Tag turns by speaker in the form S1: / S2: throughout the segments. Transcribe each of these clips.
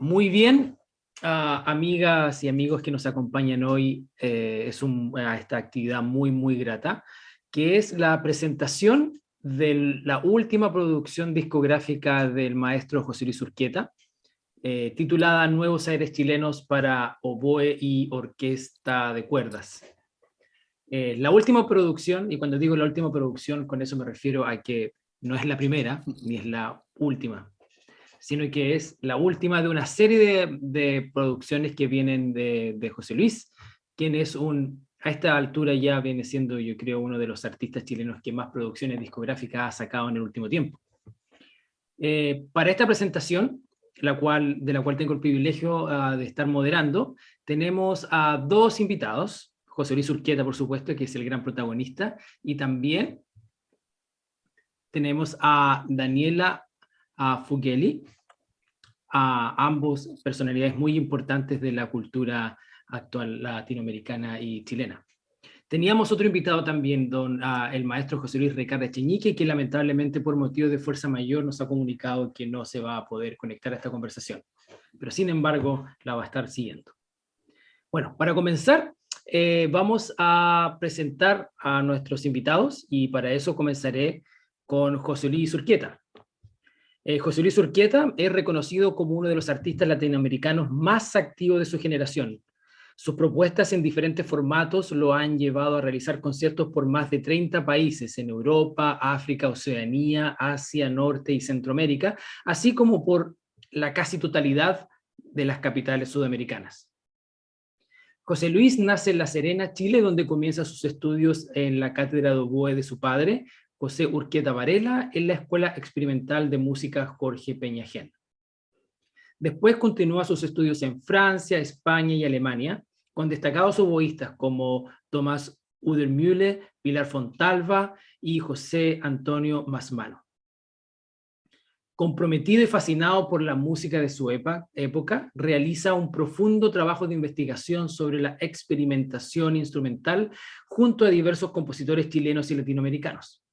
S1: Muy bien, amigas y amigos que nos acompañan hoy, esta actividad muy grata, que es la presentación de la última producción discográfica del maestro José Luis Urquieta, titulada Nuevos Aires Chilenos para oboe y orquesta de cuerdas. La última producción, y cuando digo la última producción, con eso me refiero a que no es la primera, ni es la última, sino que es la última de una serie de producciones que vienen de José Luis, quien es a esta altura ya viene siendo, yo creo, uno de los artistas chilenos que más producciones discográficas ha sacado en el último tiempo. Para esta presentación, de la cual tengo el privilegio de estar moderando, tenemos a dos invitados, José Luis Urquieta, por supuesto, que es el gran protagonista, y también tenemos a Daniela Fugeli, a ambos personalidades muy importantes de la cultura actual latinoamericana y chilena. Teníamos otro invitado también, el maestro José Luis Ricardo Echeñique, que lamentablemente por motivos de fuerza mayor nos ha comunicado que no se va a poder conectar a esta conversación, pero sin embargo la va a estar siguiendo. Bueno, para comenzar, vamos a presentar a nuestros invitados y para eso comenzaré con José Luis Urquieta. José Luis Urquieta es reconocido como uno de los artistas latinoamericanos más activos de su generación. Sus propuestas en diferentes formatos lo han llevado a realizar conciertos por más de 30 países en Europa, África, Oceanía, Asia, Norte y Centroamérica, así como por la casi totalidad de las capitales sudamericanas. José Luis nace en La Serena, Chile, donde comienza sus estudios en la cátedra de oboe de su padre, José Urquieta Varela, en la Escuela Experimental de Música Jorge Peñajén. Después continúa sus estudios en Francia, España y Alemania, con destacados oboístas como Tomás Udermühle, Pilar Fontalva y José Antonio Masmano. Comprometido y fascinado por la música de su época, realiza un profundo trabajo de investigación sobre la experimentación instrumental junto a diversos compositores chilenos y latinoamericanos.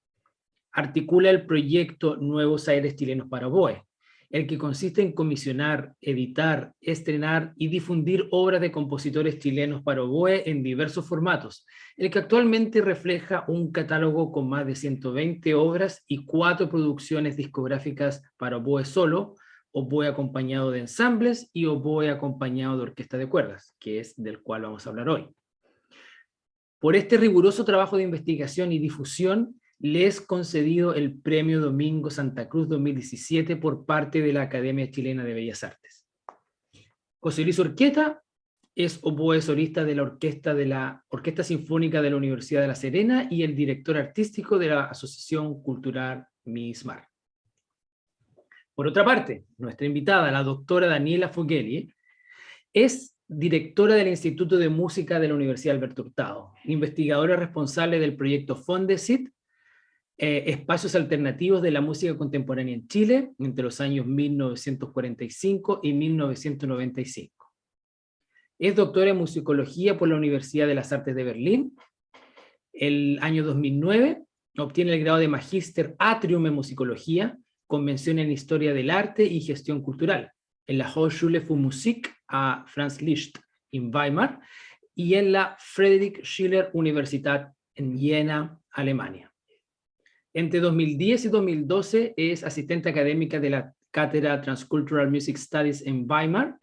S1: Articula el proyecto Nuevos Aires Chilenos para oboe, el que consiste en comisionar, editar, estrenar y difundir obras de compositores chilenos para oboe en diversos formatos, el que actualmente refleja un catálogo con más de 120 obras y 4 producciones discográficas para oboe solo, oboe acompañado de ensambles y oboe acompañado de orquesta de cuerdas, que es del cual vamos a hablar hoy. Por este riguroso trabajo de investigación y difusión, le es concedido el Premio Domingo Santa Cruz 2017 por parte de la Academia Chilena de Bellas Artes. José Luis Urquieta es oboe solista de la Orquesta Sinfónica de la Universidad de La Serena y el director artístico de la Asociación Cultural MISMAR. Por otra parte, nuestra invitada, la doctora Daniela Fugeli, es directora del Instituto de Música de la Universidad Alberto Hurtado, investigadora responsable del proyecto Fondesit, espacios alternativos de la música contemporánea en Chile entre los años 1945 y 1995. Es doctora en musicología por la Universidad de las Artes de Berlín. El año 2009 obtiene el grado de Magíster Atrium en musicología, con mención en historia del arte y gestión cultural, en la Hochschule für Musik a Franz Liszt en Weimar y en la Friedrich Schiller Universität en Jena, Alemania. Entre 2010 y 2012 es asistente académica de la Cátedra Transcultural Music Studies en Weimar.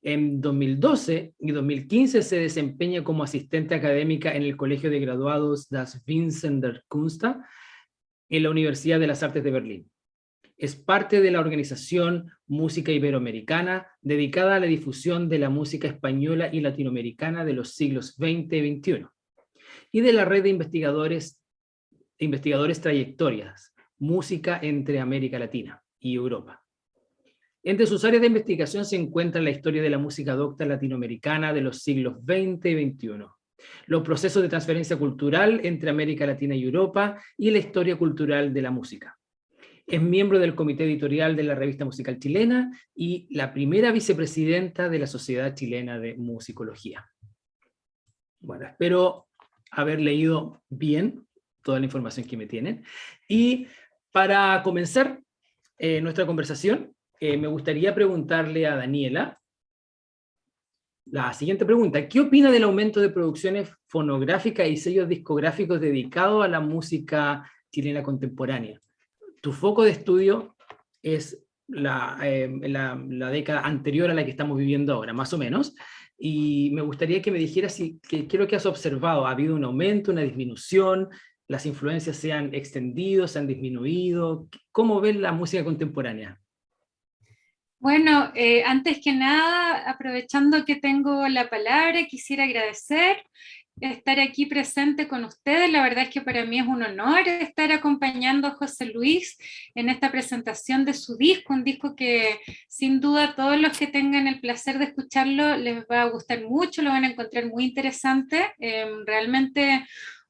S1: En 2012 y 2015 se desempeña como asistente académica en el Colegio de Graduados das Vincent der Künste en la Universidad de las Artes de Berlín. Es parte de la organización Música Iberoamericana, dedicada a la difusión de la música española y latinoamericana de los siglos XX y XXI, y de la red de investigadores trayectorias, música entre América Latina y Europa. Entre sus áreas de investigación se encuentra la historia de la música docta latinoamericana de los siglos XX y XXI, los procesos de transferencia cultural entre América Latina y Europa y la historia cultural de la música. Es miembro del comité editorial de la Revista Musical Chilena y la primera vicepresidenta de la Sociedad Chilena de Musicología. Bueno, espero haber leído bien toda la información que me tienen. Y para comenzar nuestra conversación, me gustaría preguntarle a Daniela la siguiente pregunta. ¿Qué opina del aumento de producciones fonográficas y sellos discográficos dedicados a la música chilena contemporánea? Tu foco de estudio es la década anterior a la que estamos viviendo ahora, más o menos, y me gustaría que me dijeras qué es lo que has observado. ¿Ha habido un aumento, una disminución? ¿Las influencias se han extendido, se han disminuido? ¿Cómo ves la música contemporánea?
S2: Bueno, antes que nada, aprovechando que tengo la palabra, quisiera agradecer estar aquí presente con ustedes. La verdad es que para mí es un honor estar acompañando a José Luis en esta presentación de su disco, un disco que sin duda todos los que tengan el placer de escucharlo les va a gustar mucho, lo van a encontrar muy interesante. Realmente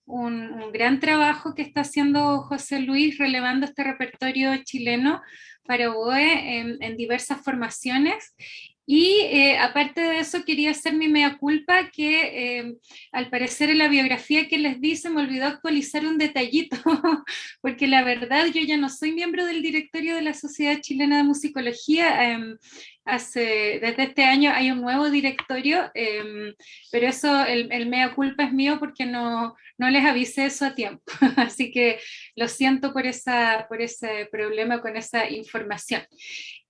S2: un gran trabajo que está haciendo José Luis relevando este repertorio chileno para oboe en diversas formaciones. Y aparte de eso, quería hacer mi mea culpa que al parecer en la biografía que les di se me olvidó actualizar un detallito, porque la verdad yo ya no soy miembro del directorio de la Sociedad Chilena de Musicología. Desde este año hay un nuevo directorio, pero eso, el mea culpa es mío porque no les avisé eso a tiempo. Así que lo siento por ese problema con esa información.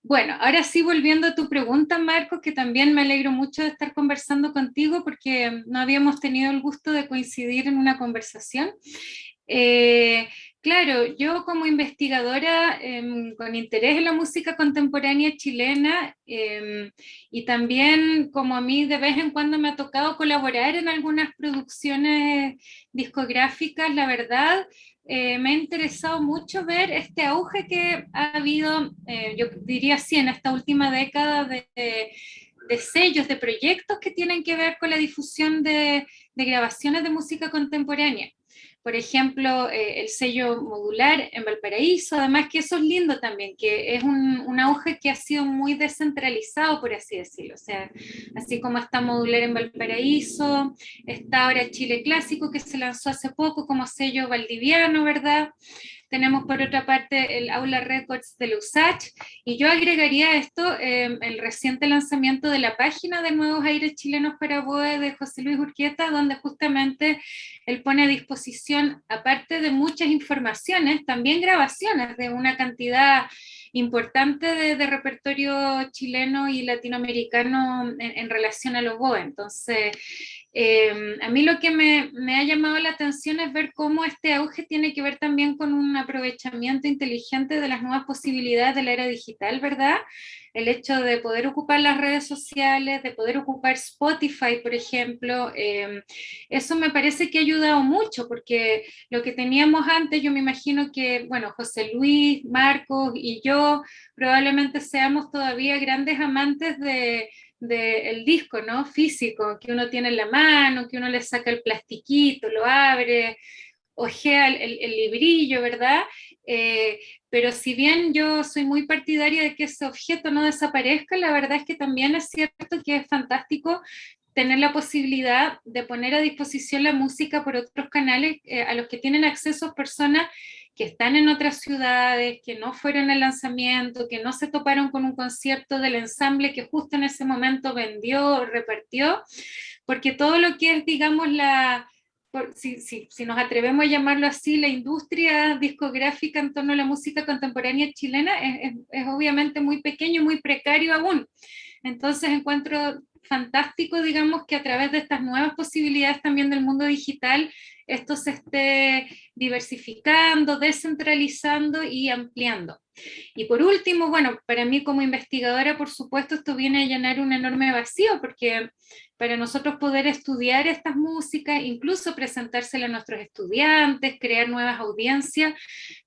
S2: Bueno, ahora sí, volviendo a tu pregunta, Marcos, que también me alegro mucho de estar conversando contigo porque no habíamos tenido el gusto de coincidir en una conversación. Eh, claro, yo como investigadora con interés en la música contemporánea chilena y también como a mí de vez en cuando me ha tocado colaborar en algunas producciones discográficas, la verdad me ha interesado mucho ver este auge que ha habido, yo diría así, en esta última década de sellos, de proyectos que tienen que ver con la difusión de grabaciones de música contemporánea. Por ejemplo, el sello Modular en Valparaíso, además que eso es lindo también, que es un auge que ha sido muy descentralizado, por así decirlo. O sea, así como está Modular en Valparaíso, está ahora Chile Clásico, que se lanzó hace poco como sello valdiviano, ¿verdad? Tenemos por otra parte el Aula Records de Lusach, y yo agregaría a esto el reciente lanzamiento de la página de Nuevos Aires Chilenos para Boe de José Luis Urquieta, donde justamente él pone a disposición, aparte de muchas informaciones, también grabaciones de una cantidad importante de repertorio chileno y latinoamericano en relación a los BOE. Entonces, a mí lo que me ha llamado la atención es ver cómo este auge tiene que ver también con un aprovechamiento inteligente de las nuevas posibilidades de la era digital, ¿verdad? El hecho de poder ocupar las redes sociales, de poder ocupar Spotify, por ejemplo, eso me parece que ha ayudado mucho, porque lo que teníamos antes, yo me imagino que, bueno, José Luis, Marcos y yo probablemente seamos todavía grandes amantes del disco, ¿no? Físico, que uno tiene en la mano, que uno le saca el plastiquito, lo abre, ojea el librillo, ¿verdad? Eh, pero si bien yo soy muy partidaria de que ese objeto no desaparezca, la verdad es que también es cierto que es fantástico tener la posibilidad de poner a disposición la música por otros canales a los que tienen acceso personas que están en otras ciudades, que no fueron al lanzamiento, que no se toparon con un concierto del ensamble que justo en ese momento vendió, repartió, porque todo lo que es, digamos, si nos atrevemos a llamarlo así, la industria discográfica en torno a la música contemporánea chilena es obviamente muy pequeño, muy precario aún. Entonces encuentro fantástico, digamos, que a través de estas nuevas posibilidades también del mundo digital, esto se esté diversificando, descentralizando y ampliando. Y por último, bueno, para mí como investigadora, por supuesto, esto viene a llenar un enorme vacío, porque para nosotros poder estudiar estas músicas, incluso presentársela a nuestros estudiantes, crear nuevas audiencias,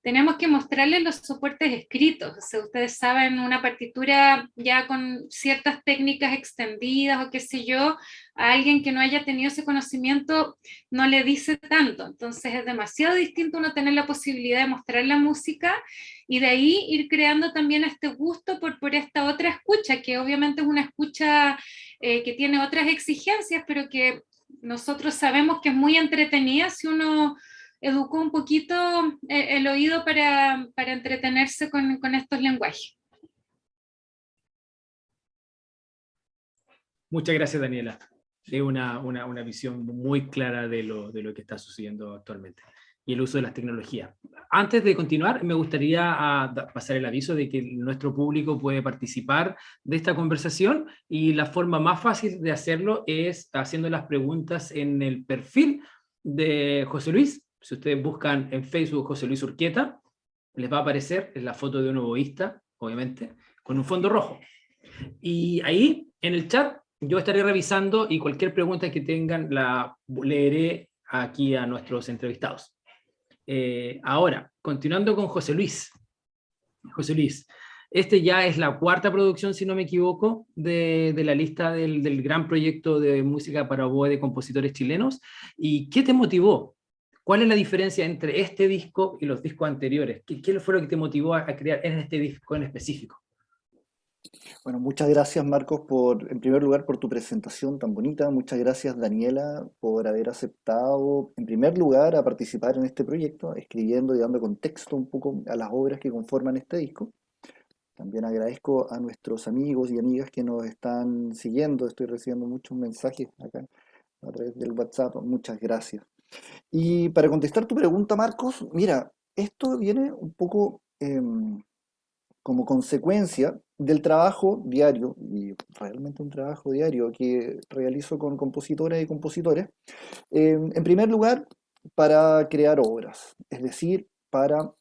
S2: tenemos que mostrarles los soportes escritos. O sea, ustedes saben, una partitura ya con ciertas técnicas extendidas o qué sé yo, a alguien que no haya tenido ese conocimiento no le dice tanto. Entonces es demasiado distinto uno tener la posibilidad de mostrar la música y de ahí ir creando también este gusto por esta otra escucha, que obviamente es una escucha que tiene otras exigencias, pero que nosotros sabemos que es muy entretenida si uno educó un poquito el oído para entretenerse con estos lenguajes.
S1: Muchas gracias, Daniela. Es una visión muy clara de lo que está sucediendo actualmente y el uso de las tecnologías. Antes de continuar, me gustaría pasar el aviso de que nuestro público puede participar de esta conversación y la forma más fácil de hacerlo es haciendo las preguntas en el perfil de José Luis. Si ustedes buscan en Facebook José Luis Urquieta, les va a aparecer la foto de un oboísta, obviamente, con un fondo rojo. Y ahí, en el chat, yo estaré revisando y cualquier pregunta que tengan la leeré aquí a nuestros entrevistados. Ahora, continuando con José Luis. José Luis, este ya es la cuarta producción, si no me equivoco, de la lista del gran proyecto de música para oboe de compositores chilenos. ¿Y qué te motivó? ¿Cuál es la diferencia entre este disco y los discos anteriores? ¿Qué fue lo que te motivó a crear en este disco en específico?
S3: Bueno, muchas gracias Marcos en primer lugar, por tu presentación tan bonita. Muchas gracias Daniela por haber aceptado, en primer lugar, a participar en este proyecto, escribiendo y dando contexto un poco a las obras que conforman este disco. También agradezco a nuestros amigos y amigas que nos están siguiendo. Estoy recibiendo muchos mensajes acá a través del WhatsApp. Muchas gracias. Y para contestar tu pregunta, Marcos, mira, esto viene un poco como consecuencia del trabajo diario, y realmente un trabajo diario que realizo con compositoras y compositores, en primer lugar, para crear obras, es decir, para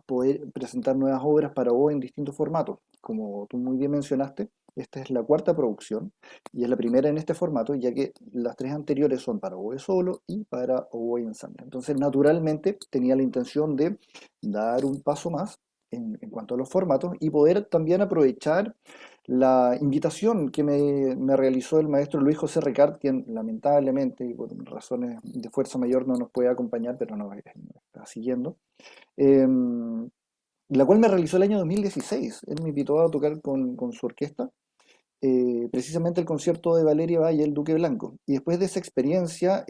S3: poder presentar nuevas obras para oboe en distintos formatos. Como tú muy bien mencionaste, esta es la cuarta producción y es la primera en este formato, ya que las tres anteriores son para oboe solo y para oboe ensamble. Entonces, naturalmente, tenía la intención de dar un paso más en cuanto a los formatos y poder también aprovechar la invitación que me realizó el maestro Luis José Recart, quien lamentablemente y por razones de fuerza mayor no nos puede acompañar, pero nos está siguiendo, eh, la cual me realizó el año 2016. Él me invitó a tocar con su orquesta, precisamente el concierto de Valeria Valle, el Duque Blanco. Y después de esa experiencia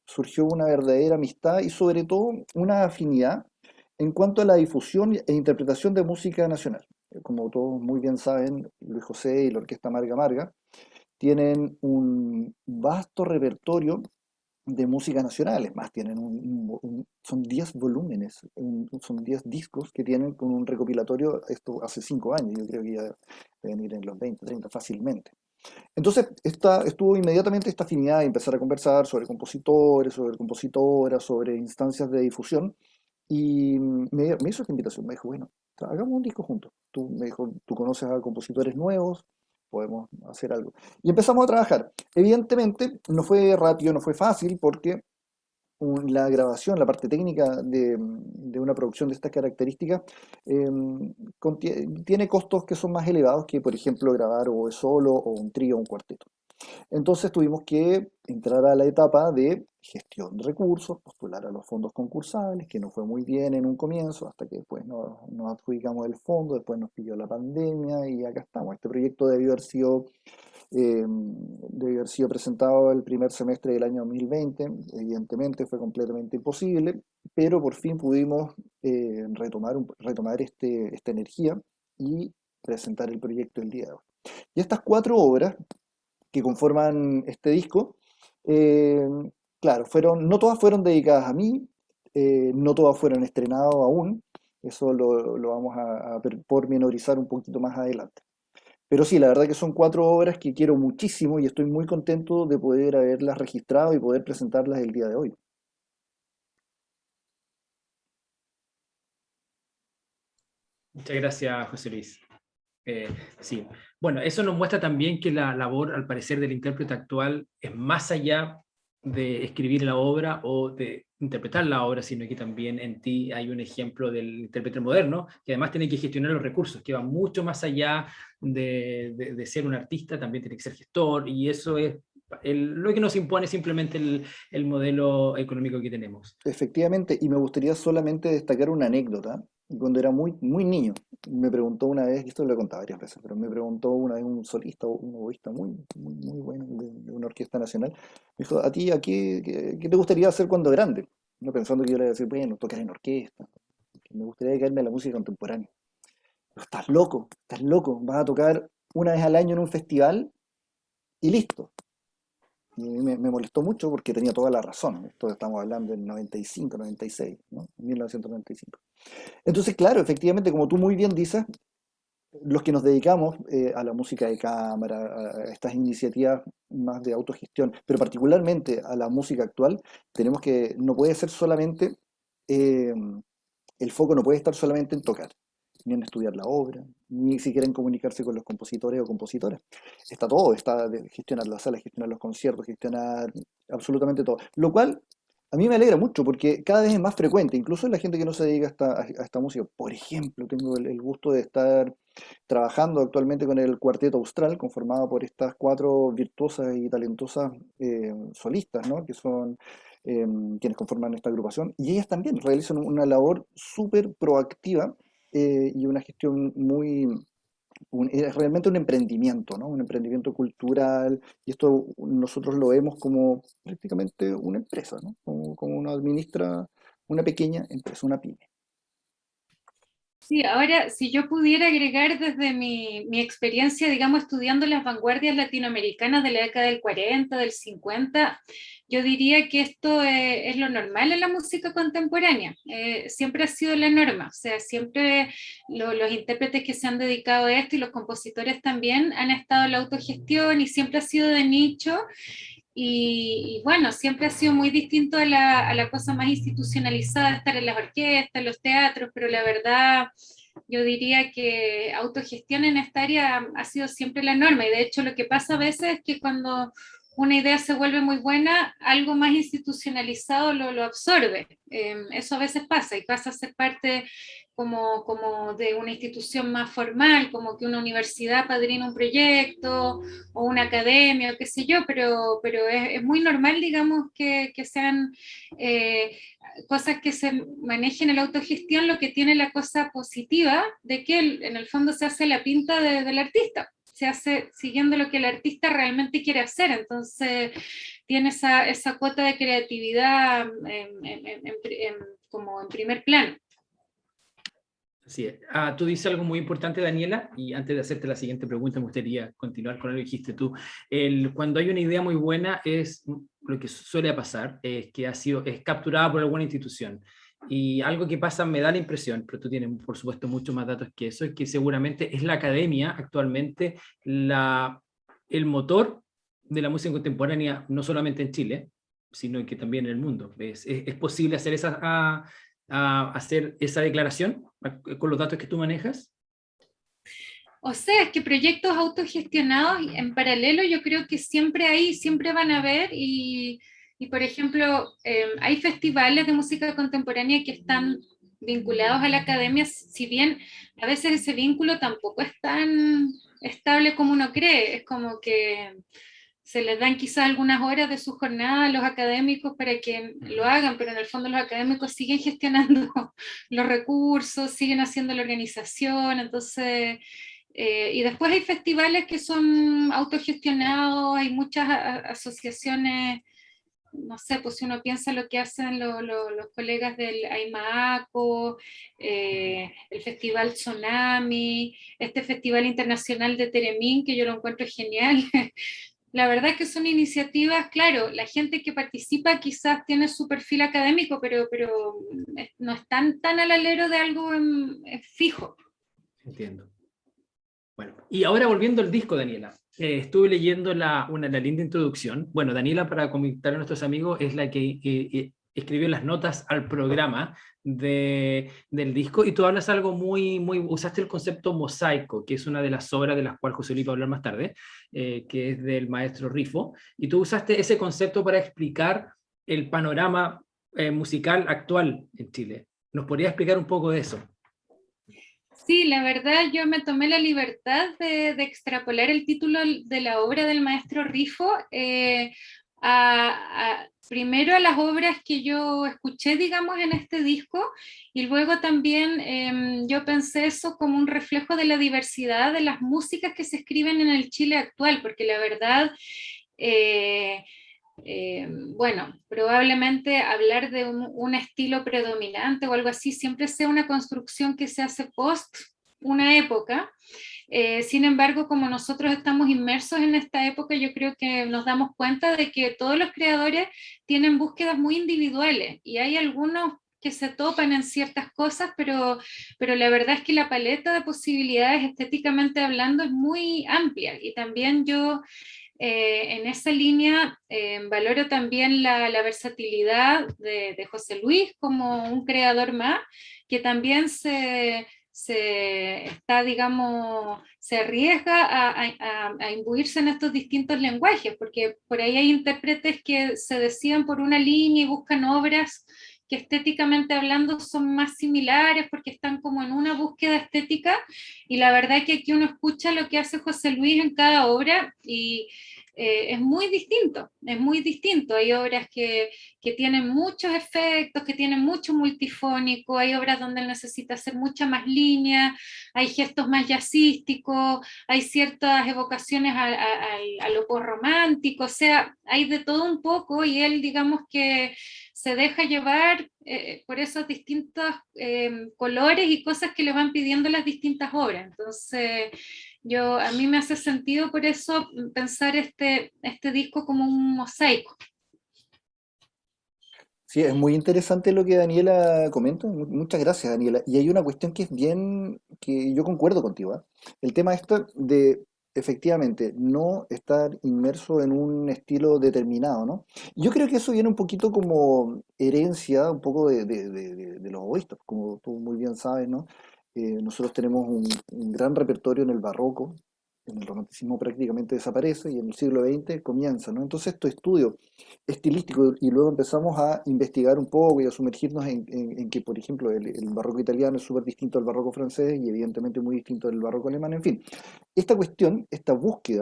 S3: surgió una verdadera amistad y sobre todo una afinidad en cuanto a la difusión e interpretación de música nacional. Como todos muy bien saben, Luis José y la Orquesta Marga Marga tienen un vasto repertorio de música nacional. Es más, tienen son 10 volúmenes, son 10 discos que tienen con un recopilatorio, esto hace 5 años, yo creo que ya deben ir en los 20, 30 fácilmente. Entonces estuvo inmediatamente esta afinidad de empezar a conversar sobre compositores, sobre compositoras, sobre instancias de difusión, y me hizo esta invitación, me dijo, bueno, hagamos un disco juntos. Me dijo, tú conoces a compositores nuevos, podemos hacer algo. Y empezamos a trabajar. Evidentemente, no fue rápido, no fue fácil, porque la grabación, la parte técnica de una producción de estas características, tiene costos que son más elevados que, por ejemplo, grabar o solo, o un trío o un cuarteto. Entonces tuvimos que entrar a la etapa de gestión de recursos, postular a los fondos concursables, que no fue muy bien en un comienzo, hasta que después nos adjudicamos el fondo, después nos pilló la pandemia y acá estamos. Este proyecto debió haber sido presentado el primer semestre del año 2020, evidentemente fue completamente imposible, pero por fin pudimos retomar esta energía y presentar el proyecto el día de hoy. Y estas cuatro obras que conforman este disco, eh, claro, no todas fueron dedicadas a mí, no todas fueron estrenadas aún, eso lo vamos a pormenorizar un poquito más adelante. Pero sí, la verdad que son cuatro obras que quiero muchísimo y estoy muy contento de poder haberlas registrado y poder presentarlas el día de hoy.
S1: Muchas gracias, José Luis. Sí, bueno, eso nos muestra también que la labor, al parecer, del intérprete actual es más allá de escribir la obra o de interpretar la obra, sino que también en ti hay un ejemplo del intérprete moderno, que además tiene que gestionar los recursos, que va mucho más allá de ser un artista, también tiene que ser gestor, y eso es lo que nos impone simplemente el modelo económico que tenemos.
S3: Efectivamente, y me gustaría solamente destacar una anécdota. Cuando era muy, muy niño, me preguntó una vez, y esto lo he contado varias veces, pero me preguntó una vez un solista, un oboísta muy, muy, muy bueno de una orquesta nacional, me dijo, ¿a ti qué te gustaría hacer cuando grande? No pensando que yo le iba a decir, bueno, tocar en orquesta, que me gustaría dedicarme a la música contemporánea. Pero estás loco, vas a tocar una vez al año en un festival. y listo. Y me molestó mucho porque tenía toda la razón. Esto estamos hablando en 95, 96, ¿no? 1995. Entonces, claro, efectivamente, como tú muy bien dices, los que nos dedicamos a la música de cámara, a estas iniciativas más de autogestión, pero particularmente a la música actual, tenemos que, no puede ser solamente, eh, el foco no puede estar solamente en tocar, ni en estudiar la obra, ni siquiera en comunicarse con los compositores o compositoras. Está todo, está de gestionar las salas, gestionar los conciertos, gestionar absolutamente todo. Lo cual a mí me alegra mucho porque cada vez es más frecuente, incluso la gente que no se dedica a esta música. Por ejemplo, tengo el gusto de estar trabajando actualmente con el Cuarteto Austral, conformado por estas cuatro virtuosas y talentosas solistas, ¿no? Que son quienes conforman esta agrupación, y ellas también realizan una labor súper proactiva y una gestión muy, es realmente un emprendimiento, ¿no? Un emprendimiento cultural, y esto nosotros lo vemos como prácticamente una empresa, ¿no? Como uno administra una pequeña empresa, una pyme.
S2: Sí, ahora, si yo pudiera agregar desde mi experiencia, digamos, estudiando las vanguardias latinoamericanas de la década del 40, del 50, yo diría que esto es lo normal en la música contemporánea. Siempre ha sido la norma, o sea, siempre los intérpretes que se han dedicado a esto y los compositores también han estado en la autogestión y siempre ha sido de nicho. Y bueno, siempre ha sido muy distinto a la cosa más institucionalizada, estar en las orquestas, en los teatros, pero la verdad yo diría que autogestión en esta área ha sido siempre la norma, y de hecho lo que pasa a veces es que cuando una idea se vuelve muy buena, algo más institucionalizado lo absorbe. Eso a veces pasa y pasa a ser parte como de una institución más formal, como que una universidad padrina un proyecto o una academia o qué sé yo, pero es muy normal, digamos, que sean cosas que se manejen en la autogestión, lo que tiene la cosa positiva de que en el fondo se hace la pinta del artista, se hace siguiendo lo que el artista realmente quiere hacer, entonces tiene esa cuota de creatividad como en primer plano.
S1: Así es. Tú dices algo muy importante, Daniela, y antes de hacerte la siguiente pregunta, me gustaría continuar con lo que dijiste tú. Cuando hay una idea muy buena, es lo que suele pasar, es que es capturada por alguna institución. Y algo que pasa, me da la impresión, pero tú tienes, por supuesto, mucho más datos que eso, es que seguramente es la academia actualmente el motor de la música contemporánea, no solamente en Chile, sino que también en el mundo. ¿Es posible hacer a hacer esa declaración con los datos que tú manejas?
S2: O sea, es que proyectos autogestionados en paralelo yo creo que siempre hay, siempre van a haber y por ejemplo, hay festivales de música contemporánea que están vinculados a la academia, si bien a veces ese vínculo tampoco es tan estable como uno cree, es como que se les dan quizás algunas horas de su jornada a los académicos para que lo hagan, pero en el fondo los académicos siguen gestionando los recursos, siguen haciendo la organización, entonces y después hay festivales que son autogestionados, hay muchas asociaciones, no sé, pues si uno piensa lo que hacen los colegas del AIMACO, el Festival Tsunami, este Festival Internacional de Teremín, que yo lo encuentro genial. La verdad es que son iniciativas, claro, la gente que participa quizás tiene su perfil académico, pero no están tan al alero de algo fijo.
S1: Entiendo. Bueno, y ahora volviendo al disco, Daniela, estuve leyendo la linda introducción. Bueno, Daniela, para comentar a nuestros amigos, es la que escribió las notas al programa del disco, y tú hablas algo usaste el concepto mosaico, que es una de las obras de las cuales José Luis va a hablar más tarde, que es del maestro Rifo, y tú usaste ese concepto para explicar el panorama musical actual en Chile. ¿Nos podrías explicar un poco de eso?
S2: Sí, la verdad yo me tomé la libertad de extrapolar el título de la obra del maestro Rifo primero a las obras que yo escuché, digamos, en este disco, y luego también yo pensé eso como un reflejo de la diversidad de las músicas que se escriben en el Chile actual, porque la verdad... Eh, bueno, probablemente hablar de un estilo predominante o algo así siempre sea una construcción que se hace post una época. Sin embargo, como nosotros estamos inmersos en esta época, yo creo que nos damos cuenta de que todos los creadores tienen búsquedas muy individuales y hay algunos que se topan en ciertas cosas, pero la verdad es que la paleta de posibilidades estéticamente hablando es muy amplia y también yo en esa línea valoro también la versatilidad de José Luis como un creador más, que también se está, digamos, se arriesga a imbuirse en estos distintos lenguajes, porque por ahí hay intérpretes que se deciden por una línea y buscan obras que estéticamente hablando son más similares porque están como en una búsqueda estética, y la verdad es que aquí uno escucha lo que hace José Luis en cada obra y es muy distinto, es muy distinto. Hay obras que tienen muchos efectos, que tienen mucho multifónico, hay obras donde él necesita hacer mucha más línea, hay gestos más jazzísticos, hay ciertas evocaciones a lo postromántico, o sea, hay de todo un poco y él digamos que se deja llevar por esos distintos colores y cosas que le van pidiendo las distintas obras. Entonces, a mí me hace sentido por eso pensar este disco como un mosaico.
S3: Sí, es muy interesante lo que Daniela comenta. Muchas gracias, Daniela. Y hay una cuestión que es bien, que yo concuerdo contigo, ¿ah? El tema esto de, efectivamente, no estar inmerso en un estilo determinado, ¿no? Yo creo que eso viene un poquito como herencia, un poco de los oístos, como tú muy bien sabes, ¿no? Nosotros tenemos un gran repertorio en el barroco, en el romanticismo prácticamente desaparece y en el siglo XX comienza, ¿no? Entonces estos estudios estilístico y luego empezamos a investigar un poco y a sumergirnos en que, por ejemplo, el barroco italiano es súper distinto al barroco francés y evidentemente muy distinto del barroco alemán, en fin. Esta cuestión, esta búsqueda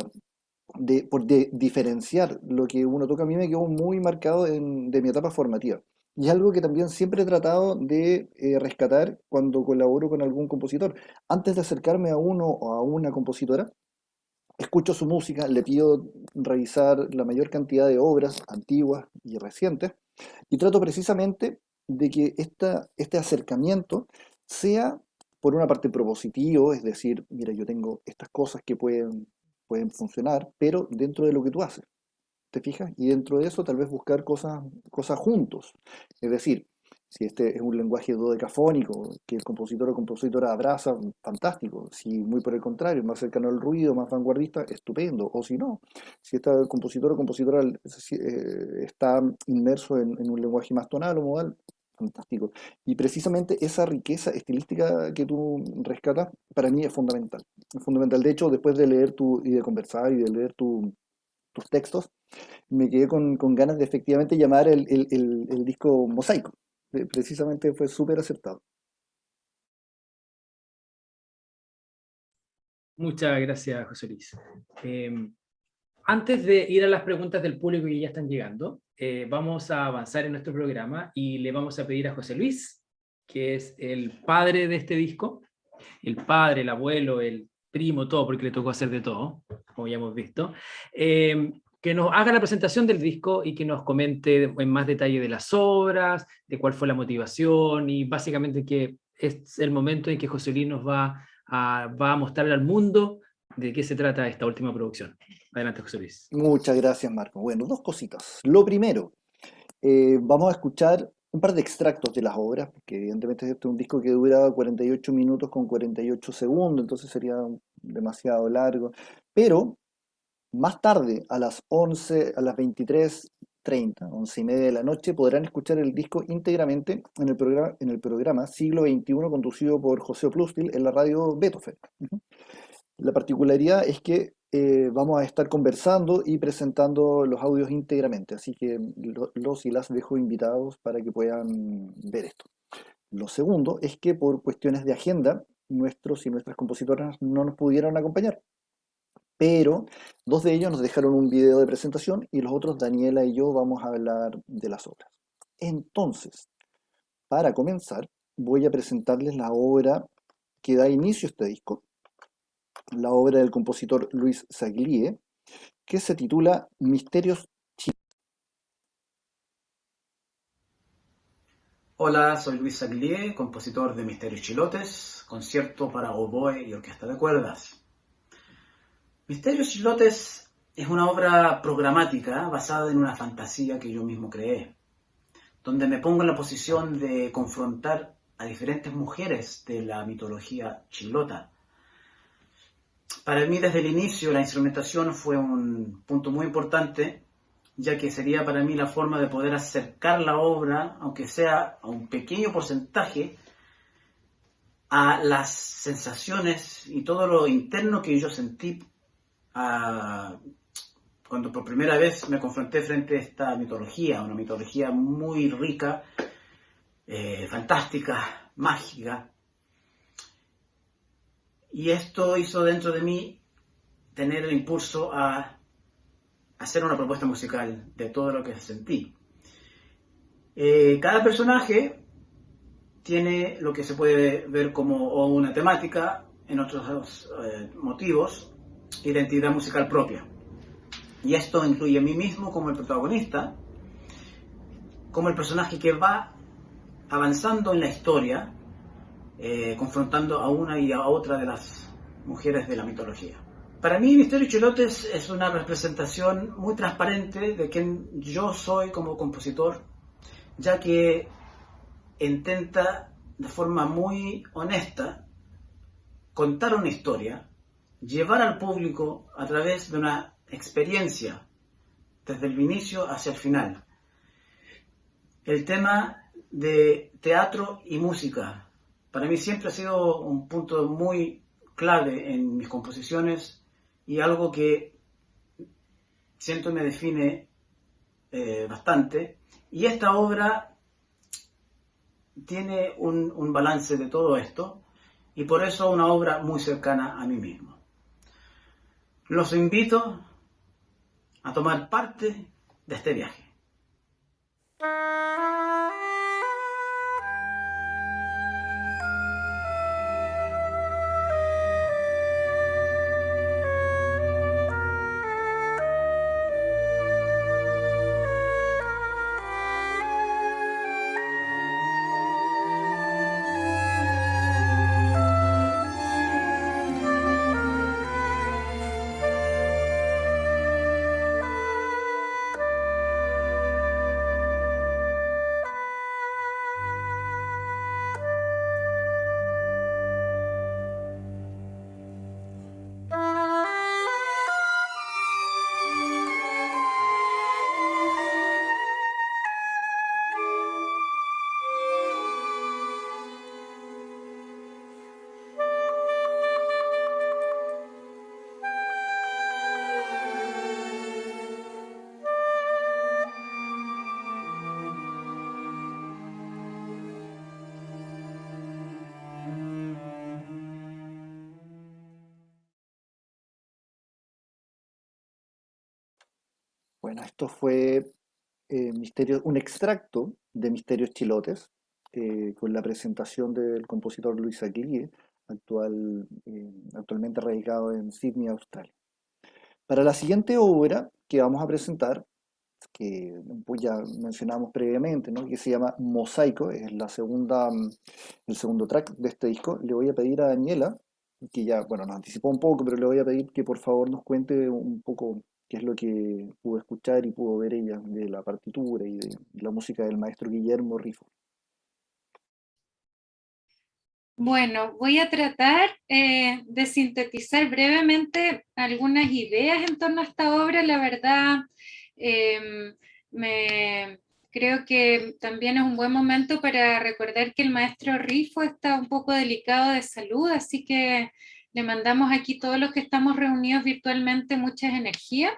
S3: de diferenciar lo que uno toca, a mí me quedó muy marcado de mi etapa formativa. Y es algo que también siempre he tratado de rescatar cuando colaboro con algún compositor. Antes de acercarme a uno o a una compositora, escucho su música, le pido revisar la mayor cantidad de obras antiguas y recientes y trato precisamente de que este acercamiento sea, por una parte, propositivo, es decir, mira, yo tengo estas cosas que pueden funcionar, pero dentro de lo que tú haces, ¿te fijas? Y dentro de eso tal vez buscar cosas juntos. Es decir, si este es un lenguaje dodecafónico que el compositor o compositora abraza, fantástico. Si muy por el contrario, más cercano al ruido, más vanguardista, estupendo. O si no, si este compositor o compositora está inmerso en un lenguaje más tonal o modal, fantástico. Y precisamente esa riqueza estilística que tú rescatas, para mí es fundamental. Es fundamental. De hecho, después de leer y de conversar y de leer tus textos, me quedé con ganas de efectivamente llamar el disco Mosaico. Precisamente fue súper acertado.
S1: Muchas gracias, José Luis. Antes de ir a las preguntas del público que ya están llegando, vamos a avanzar en nuestro programa y le vamos a pedir a José Luis, que es el padre de este disco, el padre, el abuelo, el primo, todo, porque le tocó hacer de todo, como ya hemos visto, que nos haga la presentación del disco y que nos comente en más detalle de las obras, de cuál fue la motivación y básicamente que es el momento en que José Luis nos va a mostrar al mundo de qué se trata esta última producción. Adelante, José Luis.
S3: Muchas gracias, Marco. Bueno, dos cositas. Lo primero, vamos a escuchar un par de extractos de las obras, porque evidentemente este es un disco que dura 48 minutos con 48 segundos, entonces sería demasiado largo. Pero más tarde, a las 11, a las 23:30, 11:30 de la noche, podrán escuchar el disco íntegramente en el programa Siglo XXI, conducido por José Oplustil en la radio Beethoven. La particularidad es que vamos a estar conversando y presentando los audios íntegramente, así que los y las dejo invitados para que puedan ver esto. Lo segundo es que por cuestiones de agenda, nuestros y nuestras compositoras no nos pudieron acompañar, pero dos de ellos nos dejaron un video de presentación y los otros, Daniela y yo, vamos a hablar de las obras. Entonces, para comenzar, voy a presentarles la obra que da inicio a este disco, la obra del compositor Luis Saglie, que se titula Misterios Chinos.
S4: Hola, soy Luis Aguilé, compositor de Misterios Chilotes, concierto para oboe y orquesta de cuerdas. Misterios Chilotes es una obra programática basada en una fantasía que yo mismo creé, donde me pongo en la posición de confrontar a diferentes mujeres de la mitología chilota. Para mí, desde el inicio, la instrumentación fue un punto muy importante, ya que sería para mí la forma de poder acercar la obra, aunque sea a un pequeño porcentaje, a las sensaciones y todo lo interno que yo sentí cuando por primera vez me confronté frente a esta mitología, una mitología muy rica, fantástica, mágica. Y esto hizo dentro de mí tener el impulso a hacer una propuesta musical de todo lo que sentí. Cada personaje tiene lo que se puede ver como o una temática, en otros motivos, identidad musical propia. Y esto incluye a mí mismo como el protagonista, como el personaje que va avanzando en la historia, confrontando a una y a otra de las mujeres de la mitología. Para mí, Misterios Chilotes es una representación muy transparente de quién yo soy como compositor, ya que intenta de forma muy honesta contar una historia, llevar al público a través de una experiencia desde el inicio hacia el final. El tema de teatro y música para mí siempre ha sido un punto muy clave en mis composiciones y algo que siento me define bastante. Y esta obra tiene un balance de todo esto y por eso una obra muy cercana a mí mismo. Los invito a tomar parte de este viaje.
S3: Bueno, esto fue un extracto de Misterios Chilotes, con la presentación del compositor Luis Aguilé, actualmente radicado en Sydney, Australia. Para la siguiente obra que vamos a presentar, que pues ya mencionamos previamente, ¿no? Que se llama Mosaico, es el segundo track de este disco, le voy a pedir a Daniela, que ya, bueno, nos anticipó un poco, pero le voy a pedir que por favor nos cuente un poco qué es lo que pudo escuchar y pudo ver ella de la partitura y de la música del maestro Guillermo Rifo.
S2: Bueno, voy a tratar de sintetizar brevemente algunas ideas en torno a esta obra. La verdad, eh, creo que también es un buen momento para recordar que el maestro Rifo está un poco delicado de salud, así que le mandamos aquí todos los que estamos reunidos virtualmente muchas energías.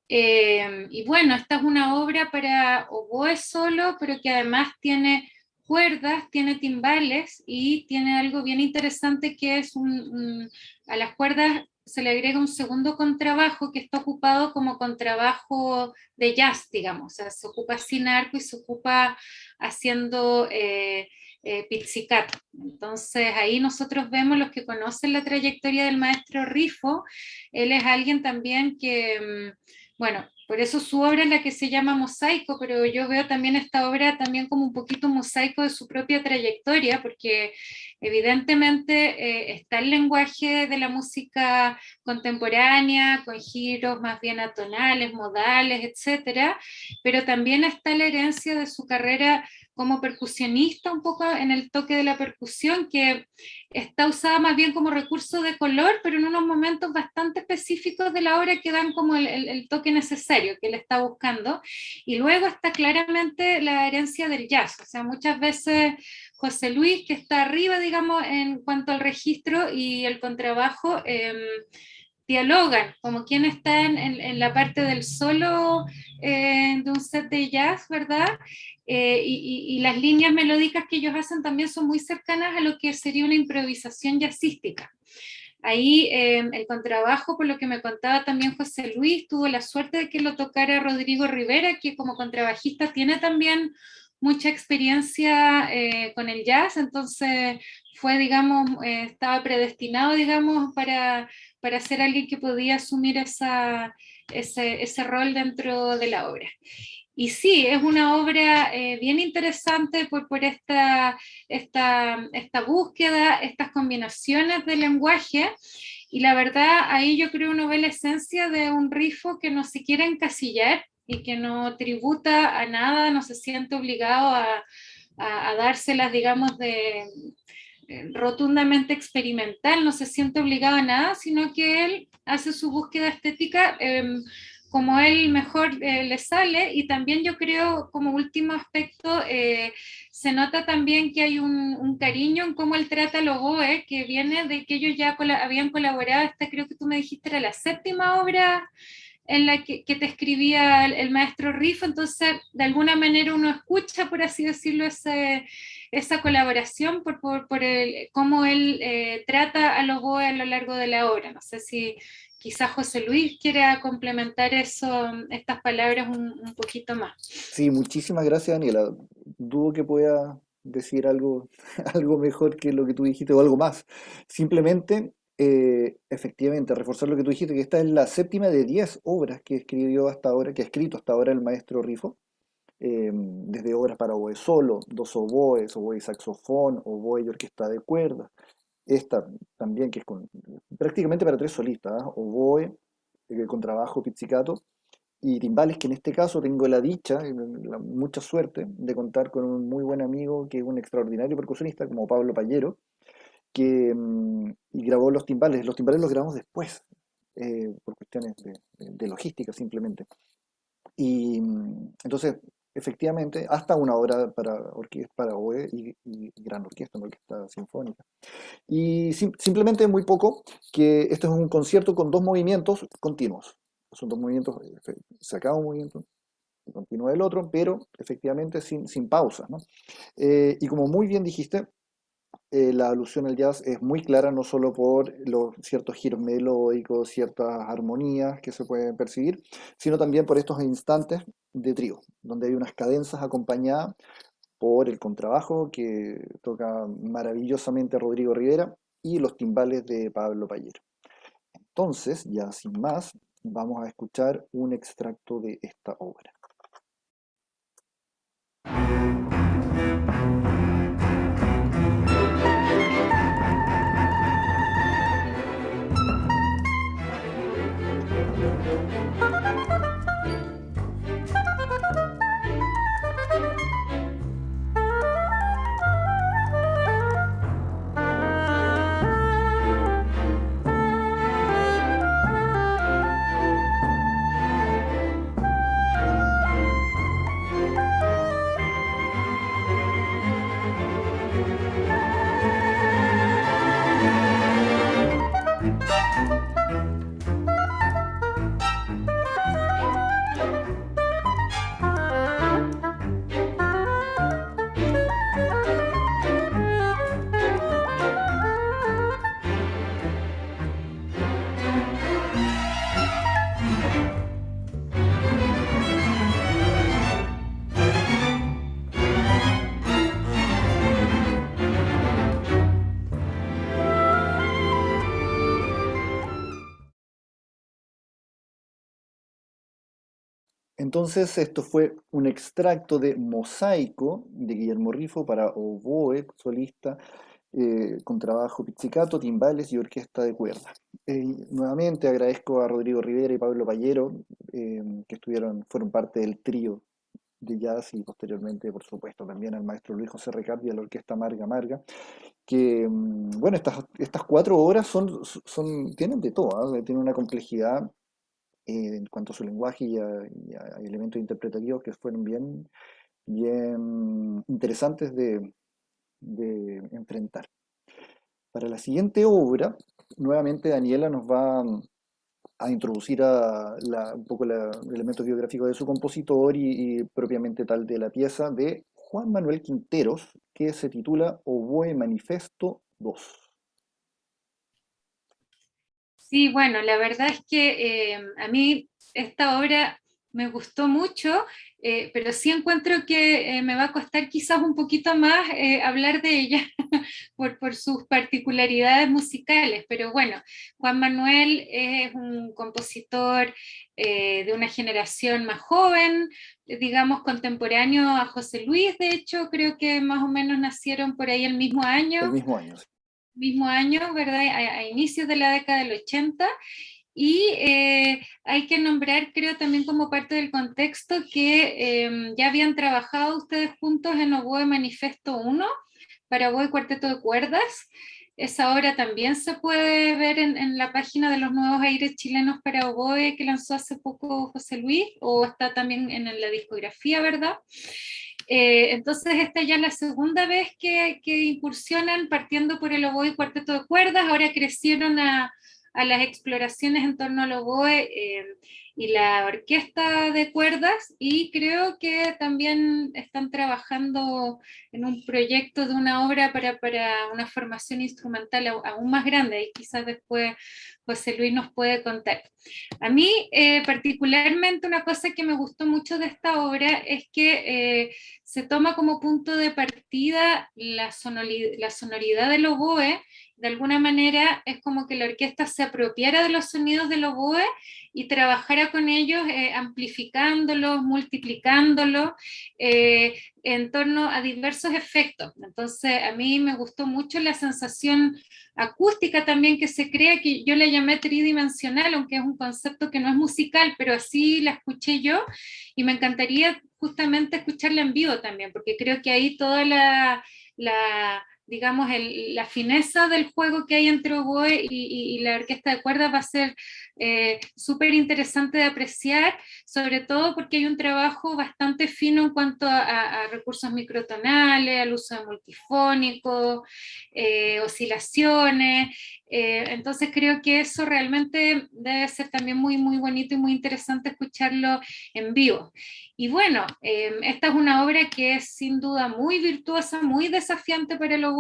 S2: Y bueno, esta es una obra para oboe solo, pero que además tiene cuerdas, tiene timbales y tiene algo bien interesante que es a las cuerdas se le agrega un segundo contrabajo que está ocupado como contrabajo de jazz, digamos, o sea, se ocupa sin arco y se ocupa haciendo pizzicato. Entonces ahí nosotros vemos, los que conocen la trayectoria del maestro Rifo, él es alguien también que bueno, Por eso su obra es la que se llama Mosaico, pero yo veo también esta obra también como un poquito un mosaico de su propia trayectoria, porque evidentemente está el lenguaje de la música contemporánea, con giros más bien atonales, modales, etcétera, pero también está la herencia de su carrera como percusionista, un poco en el toque de la percusión, que está usada más bien como recurso de color, pero en unos momentos bastante específicos de la obra que dan como el toque necesario que él está buscando. Y luego está claramente la herencia del jazz, o sea, muchas veces José Luis, que está arriba, digamos, en cuanto al registro y el contrabajo, dialogan, como quien está en la parte del solo de un set de jazz, ¿verdad? Y las líneas melódicas que ellos hacen también son muy cercanas a lo que sería una improvisación jazzística. Ahí el contrabajo, por lo que me contaba también José Luis, tuvo la suerte de que lo tocara Rodrigo Rivera, que como contrabajista tiene también mucha experiencia con el jazz, entonces fue, digamos, estaba predestinado, digamos, para ser alguien que podía asumir ese rol dentro de la obra. Y sí, es una obra bien interesante por esta búsqueda, estas combinaciones de lenguaje, y la verdad ahí yo creo uno ve la esencia de un rifo que no se quiere encasillar y que no tributa a nada, no se siente obligado a dárselas, digamos, de rotundamente experimental, no se siente obligado a nada, sino que él hace su búsqueda estética como él mejor le sale, y también yo creo, como último aspecto, se nota también que hay un cariño en cómo él trata al oboe, que viene de que ellos ya habían colaborado, creo que tú me dijiste era la 7ª obra en la que te escribía el maestro Riff, entonces de alguna manera uno escucha, por así decirlo, esa colaboración por cómo él trata a los oboe a lo largo de la obra. No sé si quizás José Luis quiera complementar estas palabras un poquito más.
S3: Sí, muchísimas gracias, Daniela. Dudo que pueda decir algo, algo mejor que lo que tú dijiste o algo más. Simplemente, efectivamente, reforzar lo que tú dijiste, que esta es la 7ª de 10 obras que escribió hasta ahora, que ha escrito hasta ahora el maestro Rifo, desde obras para oboe solo, 2 oboes, oboe y saxofón, oboe y orquesta de cuerdas. Esta también, que es prácticamente para 3 solistas, ¿ah? Oboe, contrabajo, pizzicato y timbales, que en este caso tengo la dicha, mucha suerte de contar con un muy buen amigo que es un extraordinario percusionista como Pablo Pallero, y grabó los timbales. Los timbales los grabamos después, por cuestiones de logística simplemente. Y entonces, efectivamente, hasta una obra para orquesta, para oboe y gran orquesta, una orquesta sinfónica. Y simplemente muy poco, que este es un concierto con 2 movimientos continuos. Son 2 movimientos, se acaba un movimiento y continúa el otro, pero efectivamente sin pausas, ¿no? Y como muy bien dijiste, la alusión al jazz es muy clara, no solo por los ciertos giros melódicos, ciertas armonías que se pueden percibir, sino también por estos instantes de trío, donde hay unas cadencias acompañadas por el contrabajo que toca maravillosamente Rodrigo Rivera y los timbales de Pablo Pallero. Entonces, ya sin más, vamos a escuchar un extracto de esta obra. Entonces, esto fue un extracto de Mosaico de Guillermo Rifo para oboe solista, contrabajo pizzicato, timbales y orquesta de cuerda. Nuevamente agradezco a Rodrigo Rivera y Pablo Payero, que fueron parte del trío de jazz, y posteriormente, por supuesto, también al maestro Luis José Recalde y a la orquesta Marga Marga, que, bueno, estas 4 horas tienen de todo, ¿eh? Tienen una complejidad en cuanto a su lenguaje y a elementos interpretativos que fueron bien interesantes de enfrentar. Para la siguiente obra, nuevamente Daniela nos va a introducir un poco los elementos biográficos de su compositor y propiamente tal de la pieza de Juan Manuel Quinteros, que se titula Oboe Manifesto 2.
S2: Sí, bueno, la verdad es que a mí esta obra me gustó mucho, pero sí encuentro que me va a costar quizás un poquito más hablar de ella por sus particularidades musicales, pero bueno, Juan Manuel es un compositor de una generación más joven, digamos contemporáneo a José Luis. De hecho creo que más o menos nacieron por ahí el mismo
S3: El
S2: año,
S3: mismo año, sí.
S2: ¿verdad? A inicios de la década del 80. Y hay que nombrar, creo, también como parte del contexto que ya habían trabajado ustedes juntos en Oboe Manifesto 1 para oboe y cuarteto de cuerdas. Esa obra también se puede ver en la página de los nuevos aires chilenos para oboe que lanzó hace poco José Luis, o está también en la discografía, ¿verdad? Entonces esta ya es la segunda vez que incursionan partiendo por el oboe y cuarteto de cuerdas. Ahora crecieron a las exploraciones en torno al oboe y la orquesta de cuerdas, y creo que también están trabajando en un proyecto de una obra para una formación instrumental aún más grande, y quizás después José Luis nos puede contar. A mí particularmente una cosa que me gustó mucho de esta obra es que se toma como punto de partida la sonoridad del oboe. De alguna manera es como que la orquesta se apropiara de los sonidos del oboe y trabajara con ellos, amplificándolos, multiplicándolos, en torno a diversos efectos. Entonces a mí me gustó mucho la sensación acústica también que se crea, que yo le llamé tridimensional, aunque es un concepto que no es musical, pero así la escuché yo, y me encantaría justamente escucharla en vivo también, porque creo que ahí toda digamos, la fineza del juego que hay entre oboe y la orquesta de cuerdas va a ser súper interesante de apreciar, sobre todo porque hay un trabajo bastante fino en cuanto a recursos microtonales, al uso de multifónicos, oscilaciones. Entonces creo que eso realmente debe ser también muy, muy bonito y muy interesante escucharlo en vivo. Y bueno, esta es una obra que es sin duda muy virtuosa, muy desafiante para el oboe.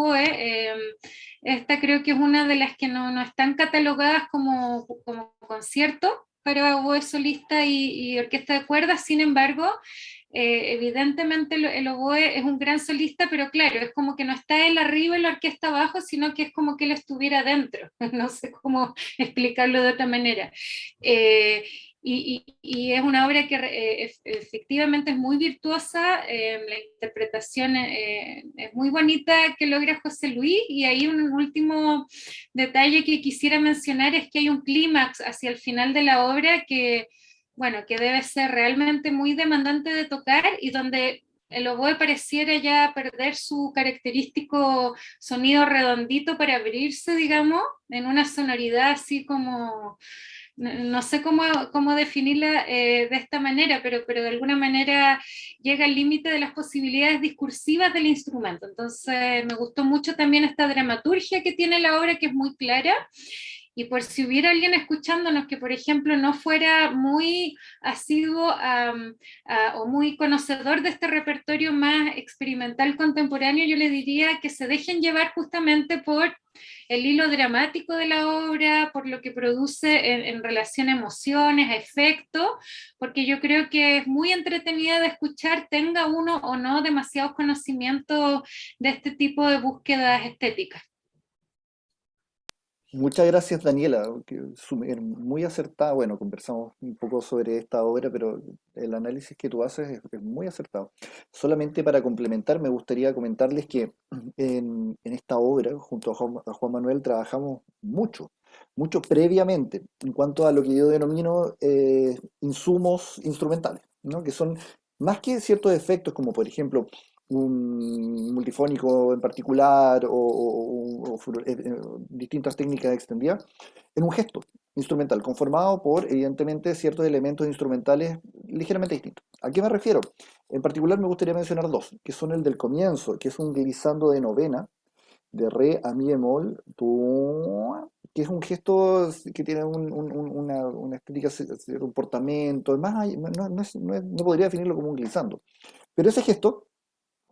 S2: Esta creo que es una de las que no están catalogadas como concierto para oboe solista y orquesta de cuerdas. Sin embargo, evidentemente el oboe es un gran solista, pero claro, es como que no está él arriba y la orquesta abajo, sino que es como que él estuviera dentro. No sé cómo explicarlo de otra manera. Y es una obra que efectivamente es muy virtuosa, la interpretación es muy bonita que logra José Luis, y ahí un último detalle que quisiera mencionar es que hay un clímax hacia el final de la obra que, bueno, que debe ser realmente muy demandante de tocar, y donde el oboe pareciera ya perder su característico sonido redondito para abrirse, digamos, en una sonoridad así como no sé cómo definirla de esta manera, pero de alguna manera llega al límite de las posibilidades discursivas del instrumento. Entonces me gustó mucho también esta dramaturgia que tiene la obra, que es muy clara. Y por si hubiera alguien escuchándonos que, por ejemplo, no fuera muy asiduo o muy conocedor de este repertorio más experimental contemporáneo, yo le diría que se dejen llevar justamente por el hilo dramático de la obra, por lo que produce en relación a emociones, a efectos, porque yo creo que es muy entretenida de escuchar, tenga uno o no demasiados conocimientos de este tipo de búsquedas estéticas.
S3: Muchas gracias, Daniela, muy acertada. Bueno, conversamos un poco sobre esta obra, pero el análisis que tú haces es muy acertado. Solamente para complementar, me gustaría comentarles que en esta obra, junto a Juan Manuel, trabajamos mucho previamente en cuanto a lo que yo denomino insumos instrumentales, ¿no? Que son más que ciertos efectos, como por ejemplo un multifónico en particular distintas técnicas extendidas, en un gesto instrumental conformado por, evidentemente, ciertos elementos instrumentales ligeramente distintos. ¿A qué me refiero? En particular me gustaría mencionar dos, que son el del comienzo, que es un glissando de novena, de re a mi bemol, que es un gesto que tiene una estética, un comportamiento, no podría definirlo como un glissando. Pero ese gesto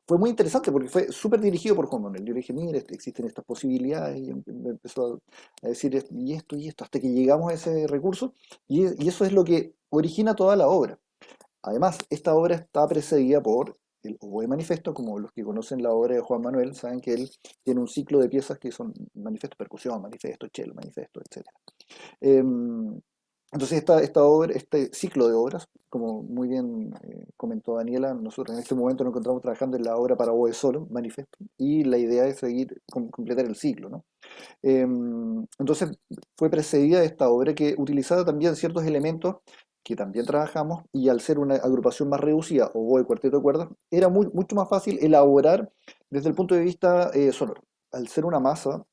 S3: fue muy interesante porque fue súper dirigido por Juan Manuel. Yo le dije, mira, existen estas posibilidades, y me empezó a decir y esto, hasta que llegamos a ese recurso, y eso es lo que origina toda la obra. Además, esta obra está precedida por el Oboe Manifesto, como los que conocen la obra de Juan Manuel, saben que él tiene un ciclo de piezas que son manifesto, percusión, manifesto, cello, manifesto, etc. Entonces esta obra, este ciclo de obras, como muy bien comentó Daniela, nosotros en este momento nos encontramos trabajando en la obra para oboe solo, Manifesto, y la idea es seguir, completar el ciclo, ¿no? Entonces fue precedida de esta obra que utilizaba también ciertos elementos que también trabajamos, y al ser una agrupación más reducida, oboe, cuarteto de cuerdas, era mucho más fácil elaborar desde el punto de vista sonoro. Al ser una masa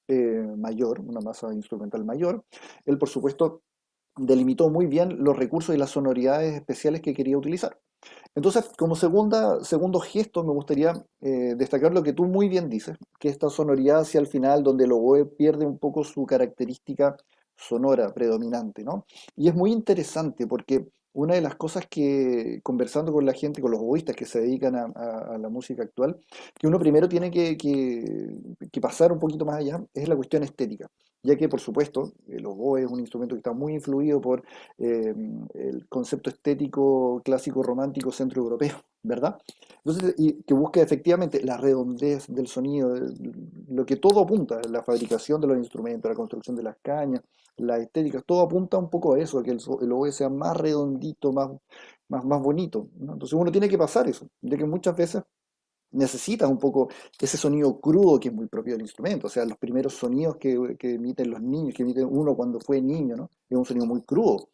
S3: mayor, una masa instrumental mayor, él por supuesto delimitó muy bien los recursos y las sonoridades especiales que quería utilizar. Entonces, como segundo gesto, me gustaría destacar lo que tú muy bien dices, que esta sonoridad hacia el final, donde el oboe pierde un poco su característica sonora predominante, ¿no? Y es muy interesante porque una de las cosas que, conversando con la gente, con los oboístas que se dedican a la música actual, que uno primero tiene que pasar un poquito más allá, es la cuestión estética, ya que, por supuesto, el oboe es un instrumento que está muy influido por el concepto estético clásico romántico centroeuropeo, ¿verdad? Entonces, y que busca efectivamente la redondez del sonido, lo que todo apunta, la fabricación de los instrumentos, la construcción de las cañas, la estética, todo apunta un poco a eso, a que el oboe sea más redondito, más bonito, ¿no? Entonces uno tiene que pasar eso, ya que muchas veces necesitas un poco ese sonido crudo que es muy propio del instrumento, o sea, los primeros sonidos que emiten los niños, que emiten uno cuando fue niño, ¿no? Es un sonido muy crudo,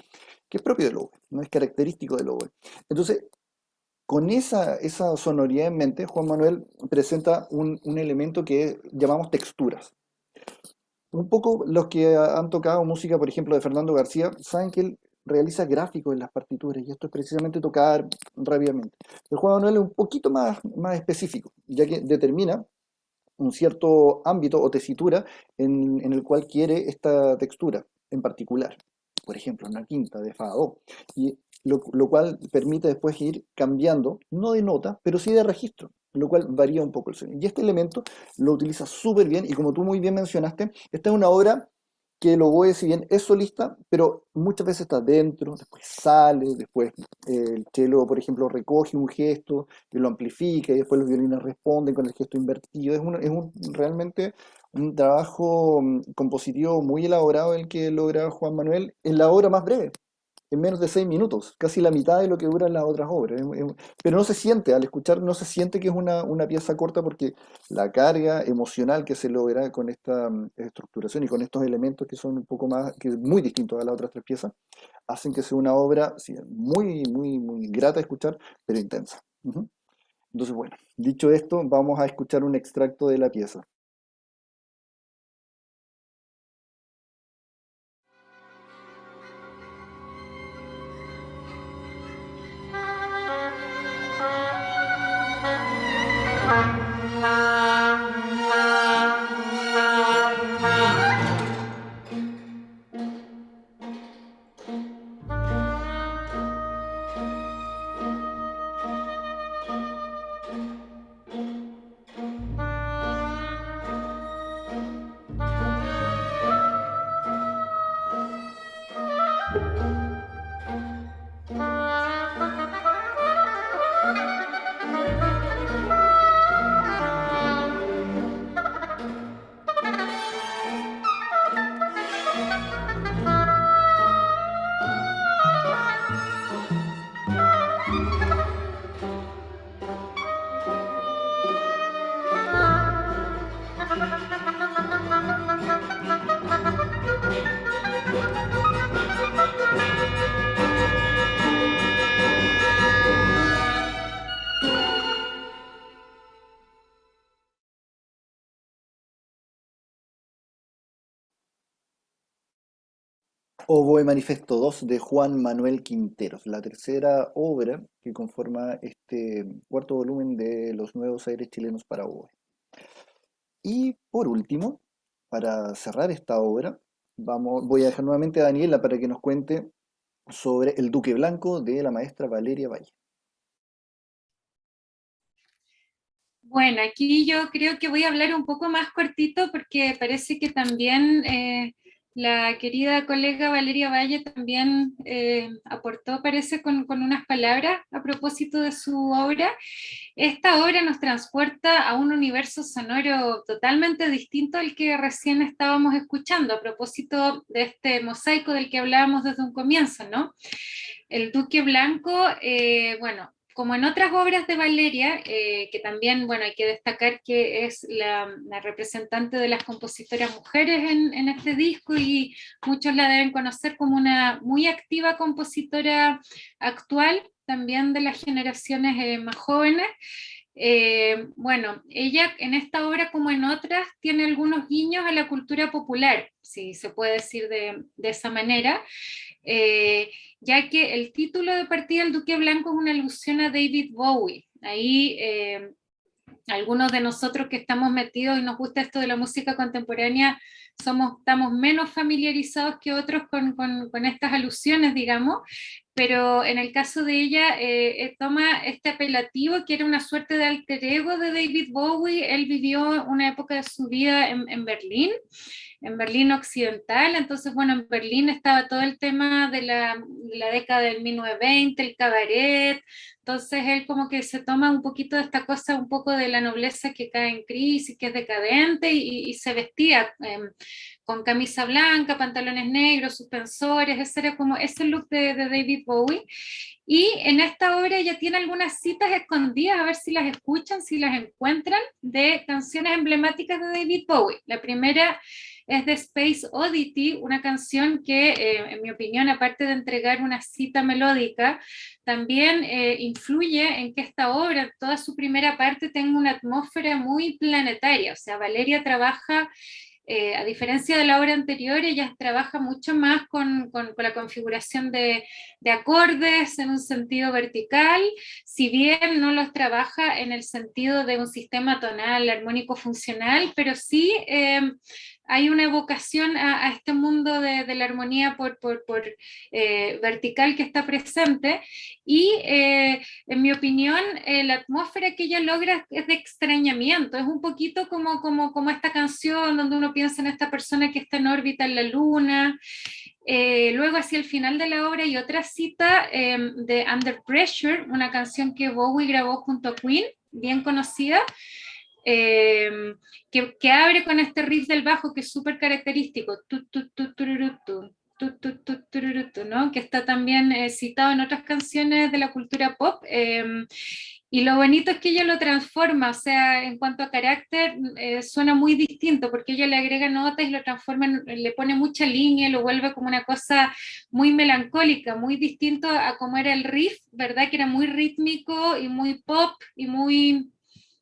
S3: que es propio del oboe, no es característico del oboe. Entonces, con esa sonoridad en mente, Juan Manuel presenta un elemento que llamamos texturas. Un poco los que han tocado música, por ejemplo, de Fernando García, saben que él realiza gráficos en las partituras, y esto es precisamente tocar rápidamente. El Juan Manuel es un poquito más específico, ya que determina un cierto ámbito o tesitura en el cual quiere esta textura en particular. Por ejemplo, una quinta de fa a do. Y lo cual permite después ir cambiando, no de nota, pero sí de registro, lo cual varía un poco el sonido. Y este elemento lo utiliza súper bien, y como tú muy bien mencionaste, esta es una obra que el oboe, si bien es solista, pero muchas veces está dentro, después sale, después el cello, por ejemplo, recoge un gesto y lo amplifica, y después los violines responden con el gesto invertido. Realmente un trabajo compositivo muy elaborado el que logra Juan Manuel en la obra más breve, en menos de 6 minutos, casi la mitad de lo que duran las otras obras. Pero no se siente, al escuchar, no se siente que es una pieza corta, porque la carga emocional que se logra con esta estructuración y con estos elementos que son un poco más, que es muy distintos a las otras tres piezas, hacen que sea una obra sí, muy grata de escuchar, pero intensa. Ujú. Entonces, bueno, dicho esto, vamos a escuchar un extracto de la pieza. Oboe Manifesto 2 de Juan Manuel Quinteros, la tercera obra que conforma este cuarto volumen de Los Nuevos Aires Chilenos para Oboe. Y por último, para cerrar esta obra, voy a dejar nuevamente a Daniela para que nos cuente sobre El Duque Blanco de la maestra Valeria Valle.
S2: Bueno, aquí yo creo que voy a hablar un poco más cortito porque parece que también la querida colega Valeria Valle también aportó, parece, con unas palabras a propósito de su obra. Esta obra nos transporta a un universo sonoro totalmente distinto al que recién estábamos escuchando, a propósito de este mosaico del que hablábamos desde un comienzo, ¿no? El Duque Blanco, bueno, como en otras obras de Valeria, que también, bueno, hay que destacar que es la representante de las compositoras mujeres en este disco y muchos la deben conocer como una muy activa compositora actual, también de las generaciones más jóvenes. Bueno, ella en esta obra como en otras tiene algunos guiños a la cultura popular, si se puede decir de esa manera, eh, ya que el título de partida, El Duque Blanco, es una alusión a David Bowie. Ahí algunos de nosotros que estamos metidos y nos gusta esto de la música contemporánea, estamos menos familiarizados que otros con estas alusiones, digamos, pero en el caso de ella toma este apelativo que era una suerte de alter ego de David Bowie. Él vivió una época de su vida en Berlín occidental, entonces bueno, en Berlín estaba todo el tema de la década del 1920, el cabaret, entonces él como que se toma un poquito de esta cosa, un poco de la nobleza que cae en crisis, que es decadente, y se vestía con camisa blanca, pantalones negros, suspensores, ese era como ese look de David Bowie. Y en esta obra ella tiene algunas citas escondidas, a ver si las escuchan, si las encuentran, de canciones emblemáticas de David Bowie. La primera es de Space Oddity, una canción que, en mi opinión, aparte de entregar una cita melódica, también influye en que esta obra, toda su primera parte, tenga una atmósfera muy planetaria. O sea, Valeria trabaja a diferencia de la obra anterior, ella trabaja mucho más con la configuración de acordes en un sentido vertical, si bien no los trabaja en el sentido de un sistema tonal armónico funcional, pero sí hay una evocación a este mundo de la armonía por vertical que está presente, y en mi opinión la atmósfera que ella logra es de extrañamiento, es un poquito como esta canción donde uno piensa en esta persona que está en órbita en la luna. Luego hacia el final de la obra hay otra cita de Under Pressure, una canción que Bowie grabó junto a Queen, bien conocida, que abre con este riff del bajo que es súper característico, ¿no? Que está también citado en otras canciones de la cultura pop. Y lo bonito es que ella lo transforma, o sea, en cuanto a carácter, suena muy distinto, porque ella le agrega notas y lo transforma, le pone mucha línea, lo vuelve como una cosa muy melancólica, muy distinto a como era el riff, ¿verdad? Que era muy rítmico y muy pop y muy,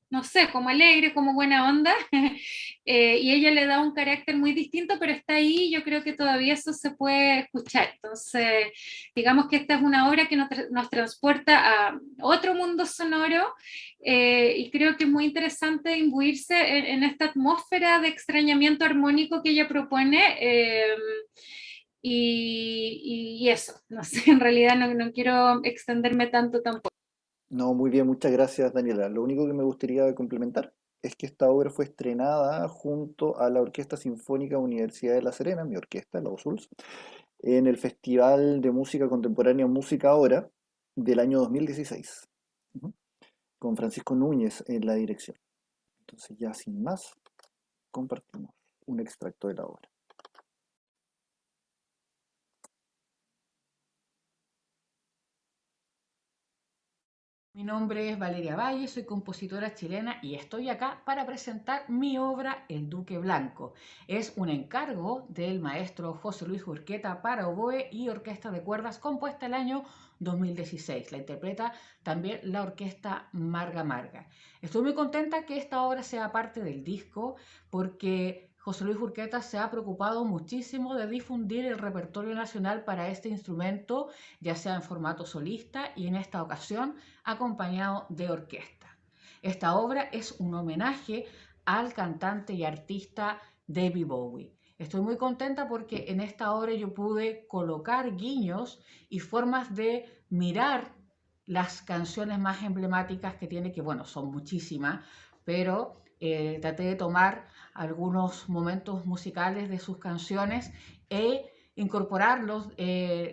S2: no sé, como alegre, como buena onda, y ella le da un carácter muy distinto, pero está ahí, yo creo que todavía eso se puede escuchar. Entonces, digamos que esta es una obra que nos transporta a otro mundo sonoro, y creo que es muy interesante imbuirse en esta atmósfera de extrañamiento armónico que ella propone. Y eso, no sé, en realidad no quiero extenderme tanto tampoco.
S3: No, muy bien, muchas gracias, Daniela. Lo único que me gustaría complementar es que esta obra fue estrenada junto a la Orquesta Sinfónica Universidad de La Serena, mi orquesta, la USULS, en el Festival de Música Contemporánea Música Ahora del año 2016, ujú, con Francisco Núñez en la dirección. Entonces, ya sin más, compartimos un extracto de la obra.
S5: Mi nombre es Valeria Valle, soy compositora chilena y estoy acá para presentar mi obra El Duque Blanco. Es un encargo del maestro José Luis Urqueta para oboe y orquesta de cuerdas, compuesta el año 2016. La interpreta también la orquesta Marga Marga. Estoy muy contenta que esta obra sea parte del disco porque José Luis Urqueta se ha preocupado muchísimo de difundir el repertorio nacional para este instrumento, ya sea en formato solista y en esta ocasión acompañado de orquesta. Esta obra es un homenaje al cantante y artista David Bowie. Estoy muy contenta porque en esta obra yo pude colocar guiños y formas de mirar las canciones más emblemáticas que tiene, que bueno, son muchísimas, pero traté de tomar algunos momentos musicales de sus canciones e incorporarlos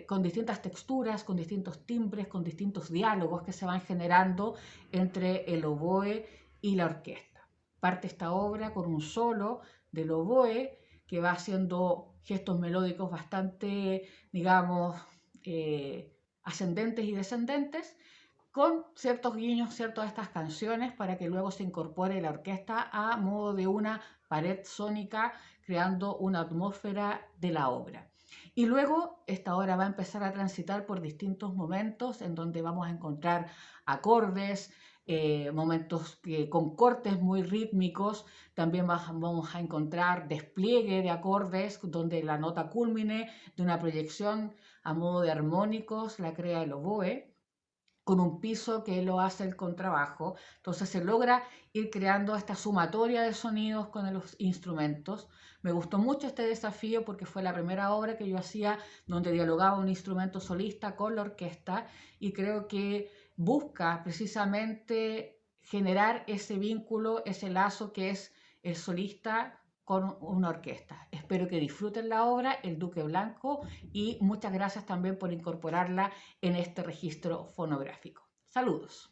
S5: con distintas texturas, con distintos timbres, con distintos diálogos que se van generando entre el oboe y la orquesta. Parte esta obra con un solo del oboe que va haciendo gestos melódicos bastante, digamos, ascendentes y descendentes, con ciertos guiños, ciertas de estas canciones, para que luego se incorpore la orquesta a modo de una pared sónica, creando una atmósfera de la obra. Y luego esta obra va a empezar a transitar por distintos momentos en donde vamos a encontrar acordes, momentos con cortes muy rítmicos, también vamos a encontrar despliegue de acordes donde la nota cúlmine de una proyección a modo de armónicos la crea el oboe, con un piso que lo hace el contrabajo. Entonces se logra ir creando esta sumatoria de sonidos con los instrumentos. Me gustó mucho este desafío porque fue la primera obra que yo hacía donde dialogaba un instrumento solista con la orquesta, y creo que busca precisamente generar ese vínculo, ese lazo que es el solista con una orquesta. Espero que disfruten la obra El Duque Blanco, y muchas gracias también por incorporarla en este registro fonográfico. Saludos.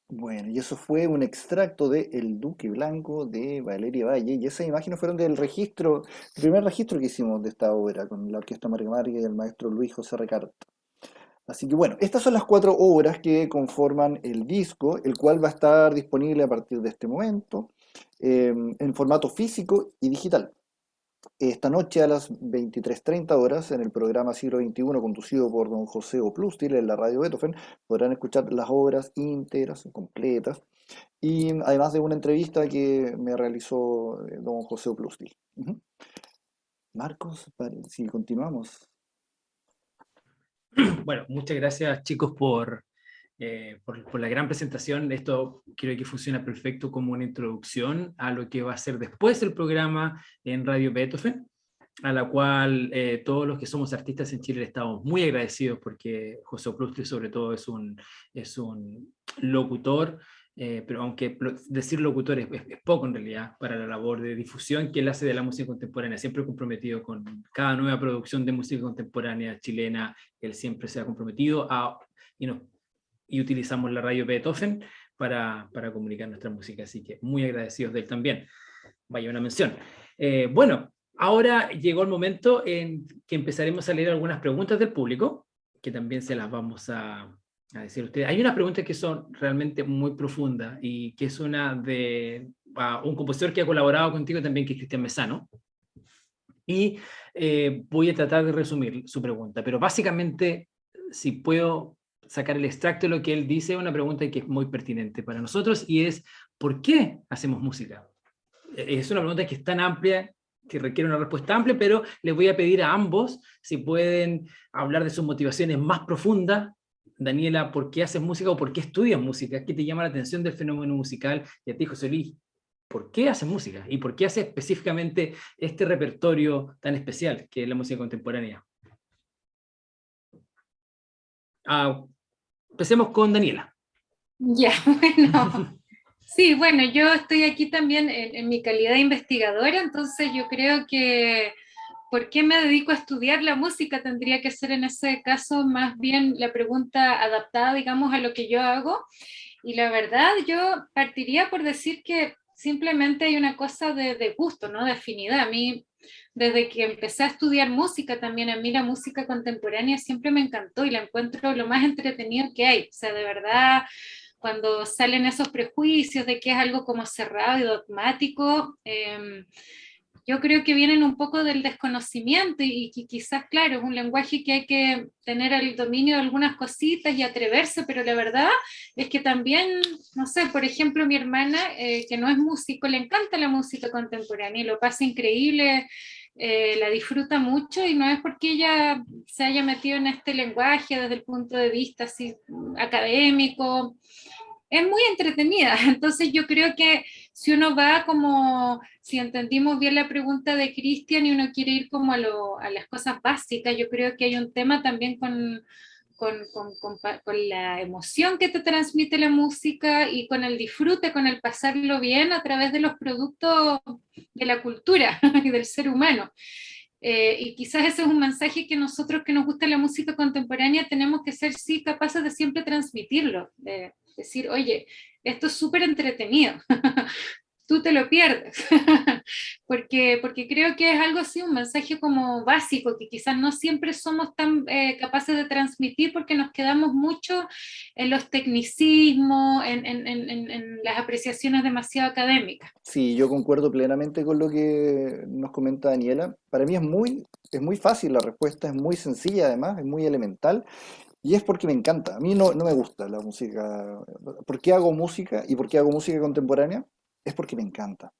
S3: Bueno, y eso fue un extracto de El Duque Blanco de Valeria Valle, y esas imágenes fueron del registro, el primer registro que hicimos de esta obra con la Orquesta María Marga y el maestro Luis José Recart. Así que bueno, estas son las 4 obras que conforman el disco, el cual va a estar disponible a partir de este momento, en formato físico y digital. Esta noche a las 23:30 horas, en el programa Siglo XXI, conducido por don José Oplustil en la radio Beethoven, podrán escuchar las obras íntegras, completas, y además de una entrevista que me realizó don José Oplustil. Marcos, si continuamos.
S1: Bueno, muchas gracias, chicos, por la gran presentación. Esto creo que funciona perfecto como una introducción a lo que va a ser después el programa en Radio Beethoven, a la cual todos los que somos artistas en Chile estamos muy agradecidos, porque José Oplustil sobre todo es un locutor, pero aunque decir locutor es poco en realidad para la labor de difusión que él hace de la música contemporánea, siempre comprometido con cada nueva producción de música contemporánea chilena. Él siempre se ha comprometido y utilizamos la radio Beethoven para comunicar nuestra música, así que muy agradecidos de él también. Vaya una mención. Bueno, ahora llegó el momento en que empezaremos a leer algunas preguntas del público, que también se las vamos a decir a ustedes. Hay unas preguntas que son realmente muy profundas, y que es una de un compositor que ha colaborado contigo también, que es Cristian Mesano, y voy a tratar de resumir su pregunta, pero básicamente, si puedo sacar el extracto de lo que él dice, una pregunta que es muy pertinente para nosotros, y es: ¿por qué hacemos música? Es una pregunta que es tan amplia que requiere una respuesta amplia, pero les voy a pedir a ambos si pueden hablar de sus motivaciones más profundas. Daniela, ¿por qué haces música o por qué estudias música? ¿Qué te llama la atención del fenómeno musical? Y a ti, José Luis, ¿por qué haces música? ¿Y por qué haces específicamente este repertorio tan especial que es la música contemporánea? Empecemos con Daniela.
S2: Ya, bueno. Sí, bueno, yo estoy aquí también en mi calidad de investigadora, entonces yo creo que ¿por qué me dedico a estudiar la música? Tendría que ser en ese caso más bien la pregunta adaptada, digamos, a lo que yo hago. Y la verdad, yo partiría por decir que simplemente hay una cosa de gusto, ¿no? De afinidad. A mí, desde que empecé a estudiar música también, a mí la música contemporánea siempre me encantó y la encuentro lo más entretenido que hay. O sea, de verdad, cuando salen esos prejuicios de que es algo como cerrado y dogmático, yo creo que vienen un poco del desconocimiento y que quizás, claro, es un lenguaje que hay que tener el dominio de algunas cositas y atreverse, pero la verdad es que también, no sé, por ejemplo, mi hermana, que no es músico, le encanta la música contemporánea y lo pasa increíble, la disfruta mucho y no es porque ella se haya metido en este lenguaje desde el punto de vista así académico, es muy entretenida. Entonces yo creo que si uno va como, si entendimos bien la pregunta de Cristian y uno quiere ir como a las cosas básicas, yo creo que hay un tema también con la emoción que te transmite la música y con el disfrute, con el pasarlo bien a través de los productos de la cultura y del ser humano. Y quizás ese es un mensaje que nosotros que nos gusta la música contemporánea tenemos que ser sí capaces de siempre transmitirlo, de decir, oye, esto es súper entretenido, tú te lo pierdes, porque creo que es algo así, un mensaje como básico, que quizás no siempre somos tan capaces de transmitir porque nos quedamos mucho en los tecnicismos, en las apreciaciones demasiado académicas.
S3: Sí, yo concuerdo plenamente con lo que nos comenta Daniela. Para mí es muy fácil la respuesta, es muy sencilla además, es muy elemental. Y es porque me encanta. A mí no me gusta la música. ¿Por qué hago música y por qué hago música contemporánea? Es porque me encanta,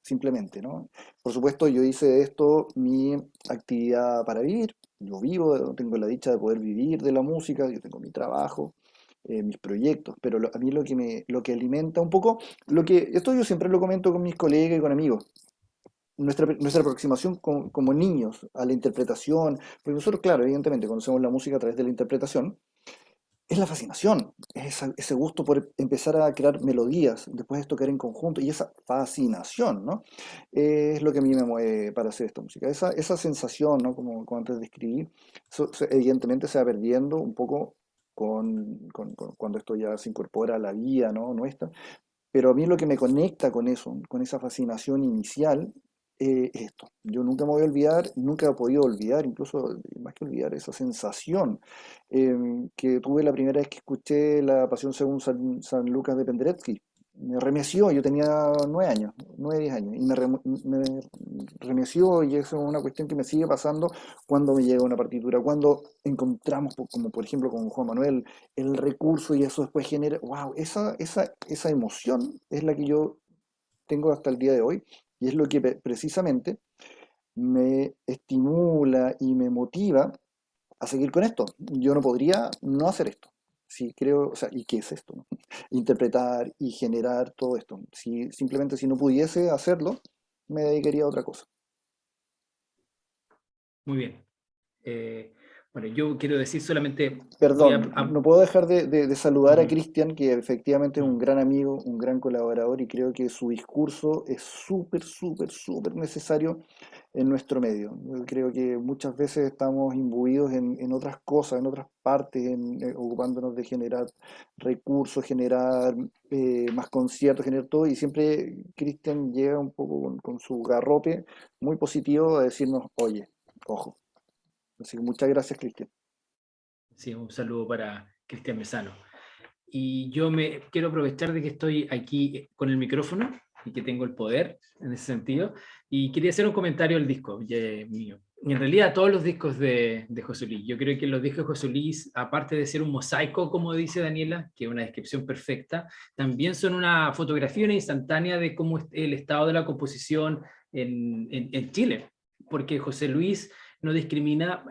S3: simplemente, ¿no? Por supuesto, yo hice de esto mi actividad para vivir. Yo vivo, tengo la dicha de poder vivir de la música, yo tengo mi trabajo, mis proyectos, pero a mí lo que alimenta un poco, esto yo siempre lo comento con mis colegas y con amigos. Nuestra aproximación como niños a la interpretación, porque nosotros, claro, evidentemente conocemos la música a través de la interpretación, es la fascinación, es ese gusto por empezar a crear melodías, después de tocar en conjunto, y esa fascinación, ¿no? Es lo que a mí me mueve para hacer esta música. Esa sensación, ¿no? Como antes describí, evidentemente se va perdiendo un poco cuando esto ya se incorpora a la vida, ¿no? Nuestra. Pero a mí lo que me conecta con eso, con esa fascinación inicial, es esto. Yo nunca me voy a olvidar, nunca he podido olvidar, incluso más que olvidar, esa sensación que tuve la primera vez que escuché La Pasión según San Lucas de Penderecki. Me remeció, yo tenía 9 años, 9, 10 años, y me remeció, y eso es una cuestión que me sigue pasando cuando me llega una partitura, cuando encontramos, como por ejemplo con Juan Manuel, el recurso y eso después genera, wow, esa emoción es la que yo tengo hasta el día de hoy, y es lo que precisamente me estimula y me motiva a seguir con esto. Yo no podría no hacer esto. Si creo, o sea, ¿y qué es esto, no? Interpretar y generar todo esto. Simplemente si no pudiese hacerlo, me dedicaría a otra cosa.
S1: Muy bien. Bueno, yo quiero decir solamente...
S3: Perdón, no puedo dejar de saludar a
S1: Ujú.
S3: Cristian, que efectivamente es un gran amigo, un gran colaborador, y creo que su discurso es súper, súper, súper necesario en nuestro medio. Yo creo que muchas veces estamos imbuidos en otras cosas, en otras partes, ocupándonos de generar recursos, generar más conciertos, generar todo, y siempre Cristian llega un poco con su garrote muy positivo a decirnos, oye, ojo. Así que muchas gracias, Cristian.
S1: Sí, un saludo para Cristian Mesano. Y yo me quiero aprovechar de que estoy aquí con el micrófono y que tengo el poder en ese sentido, y quería hacer un comentario al disco mío. Y en realidad todos los discos de José Luis. Yo creo que los discos de José Luis, aparte de ser un mosaico, como dice Daniela, que es una descripción perfecta, también son una fotografía, una instantánea de cómo es el estado de la composición en Chile, porque José Luis no discrimina,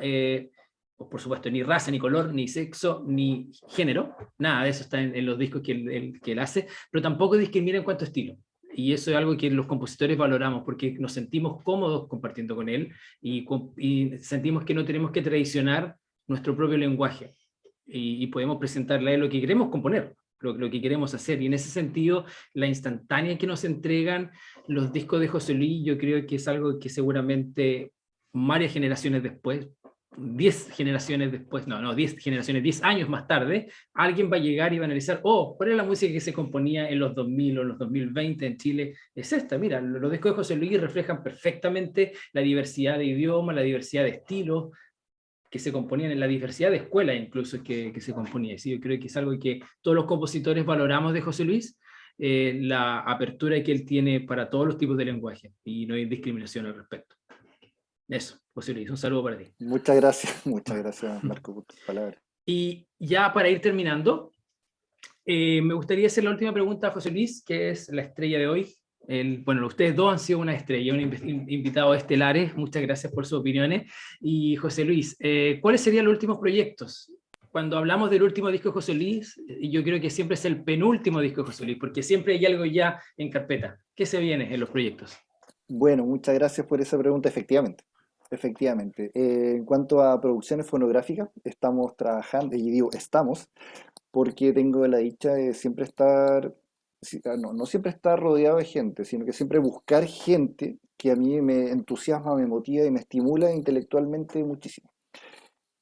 S1: por supuesto, ni raza, ni color, ni sexo, ni género, nada de eso está en los discos que él hace, pero tampoco discrimina en cuanto a estilo. Y eso es algo que los compositores valoramos, porque nos sentimos cómodos compartiendo con él y sentimos que no tenemos que traicionar nuestro propio lenguaje y podemos presentarle a él lo que queremos componer, lo que queremos hacer. Y en ese sentido, la instantánea que nos entregan los discos de José Luis, yo creo que es algo que seguramente varias generaciones después, 10 generaciones después, 10 generaciones, 10 años más tarde, alguien va a llegar y va a analizar, ¿cuál es la música que se componía en los 2000 o los 2020 en Chile? Es esta, mira, los discos de José Luis reflejan perfectamente la diversidad de idiomas, la diversidad de estilos, que se componían en la diversidad de escuelas incluso que se componía. ¿Sí? Yo creo que es algo que todos los compositores valoramos de José Luis, la apertura que él tiene para todos los tipos de lenguaje, y no hay discriminación al respecto. Eso, José Luis, un saludo para ti.
S3: Muchas gracias Marco por tus palabras.
S1: Y ya para ir terminando, me gustaría hacer la última pregunta a José Luis, que es la estrella de hoy. Bueno, ustedes dos han sido una estrella, un invitado estelares, muchas gracias por sus opiniones. Y José Luis, ¿cuáles serían los últimos proyectos? Cuando hablamos del último disco de José Luis, yo creo que siempre es el penúltimo disco de José Luis, porque siempre hay algo ya en carpeta. ¿Qué se viene en los proyectos?
S3: Bueno, muchas gracias por esa pregunta, efectivamente. En cuanto a producciones fonográficas, estamos trabajando, y digo estamos, porque tengo la dicha de siempre estar, no siempre estar rodeado de gente, sino que siempre buscar gente que a mí me entusiasma, me motiva y me estimula intelectualmente muchísimo.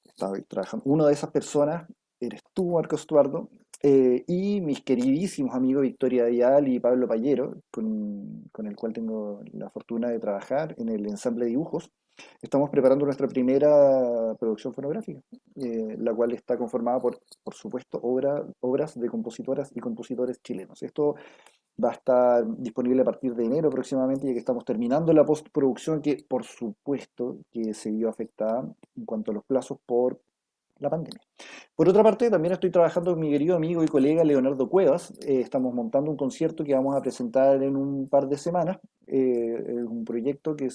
S3: Estaba trabajando. Una de esas personas eres tú, Marcos Estuardo, y mis queridísimos amigos Victoria Ayal y Pablo Payero, con el cual tengo la fortuna de trabajar en el ensamble de dibujos. Estamos preparando nuestra primera producción fonográfica, la cual está conformada por supuesto, obras de compositoras y compositores chilenos. Esto va a estar disponible a partir de enero próximamente, ya que estamos terminando la postproducción, que por supuesto que se vio afectada en cuanto a los plazos por la pandemia. Por otra parte, también estoy trabajando con mi querido amigo y colega Leonardo Cuevas. Estamos montando un concierto que vamos a presentar en un par de semanas. Es un proyecto que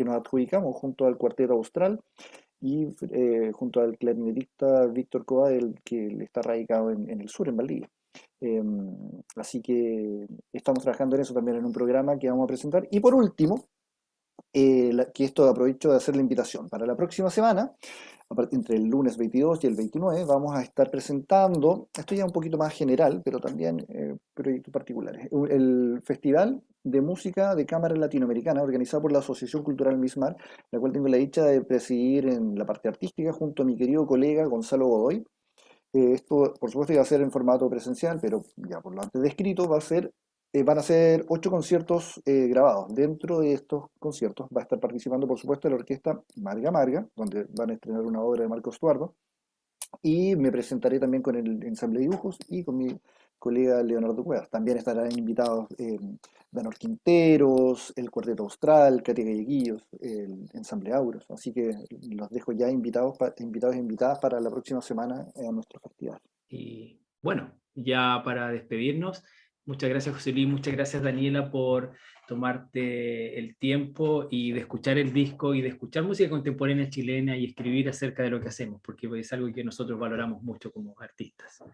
S3: nos adjudicamos junto al Cuarteto Austral y junto al clarinetista Víctor Coa, que está radicado en el sur, en Valdivia. Así que estamos trabajando en eso también, en un programa que vamos a presentar. Y por último, que esto aprovecho de hacer la invitación para la próxima semana, entre el lunes 22 y el 29, vamos a estar presentando, esto ya un poquito más general, pero también proyectos particulares, el Festival de Música de Cámara Latinoamericana, organizado por la Asociación Cultural Mismar, la cual tengo la dicha de presidir en la parte artística junto a mi querido colega Gonzalo Godoy. Esto, por supuesto, iba a ser en formato presencial, pero ya por lo antes descrito, van a ser 8 conciertos grabados. Dentro de estos conciertos va a estar participando, por supuesto, la orquesta Marga Marga, donde van a estrenar una obra de Marcos Estuardo, y me presentaré también con el ensamble de dibujos y con mi colega Leonardo Cuevas. También estarán invitados Danor Quinteros, el Cuarteto Austral, Katia Galleguillos, el ensamble Auros. Así que los dejo ya invitados e invitadas para la próxima semana a nuestro festival.
S1: Y bueno, ya para despedirnos, muchas gracias José Luis, muchas gracias Daniela por tomarte el tiempo y de escuchar el disco y de escuchar música contemporánea chilena y escribir acerca de lo que hacemos, porque es algo que nosotros valoramos mucho como artistas.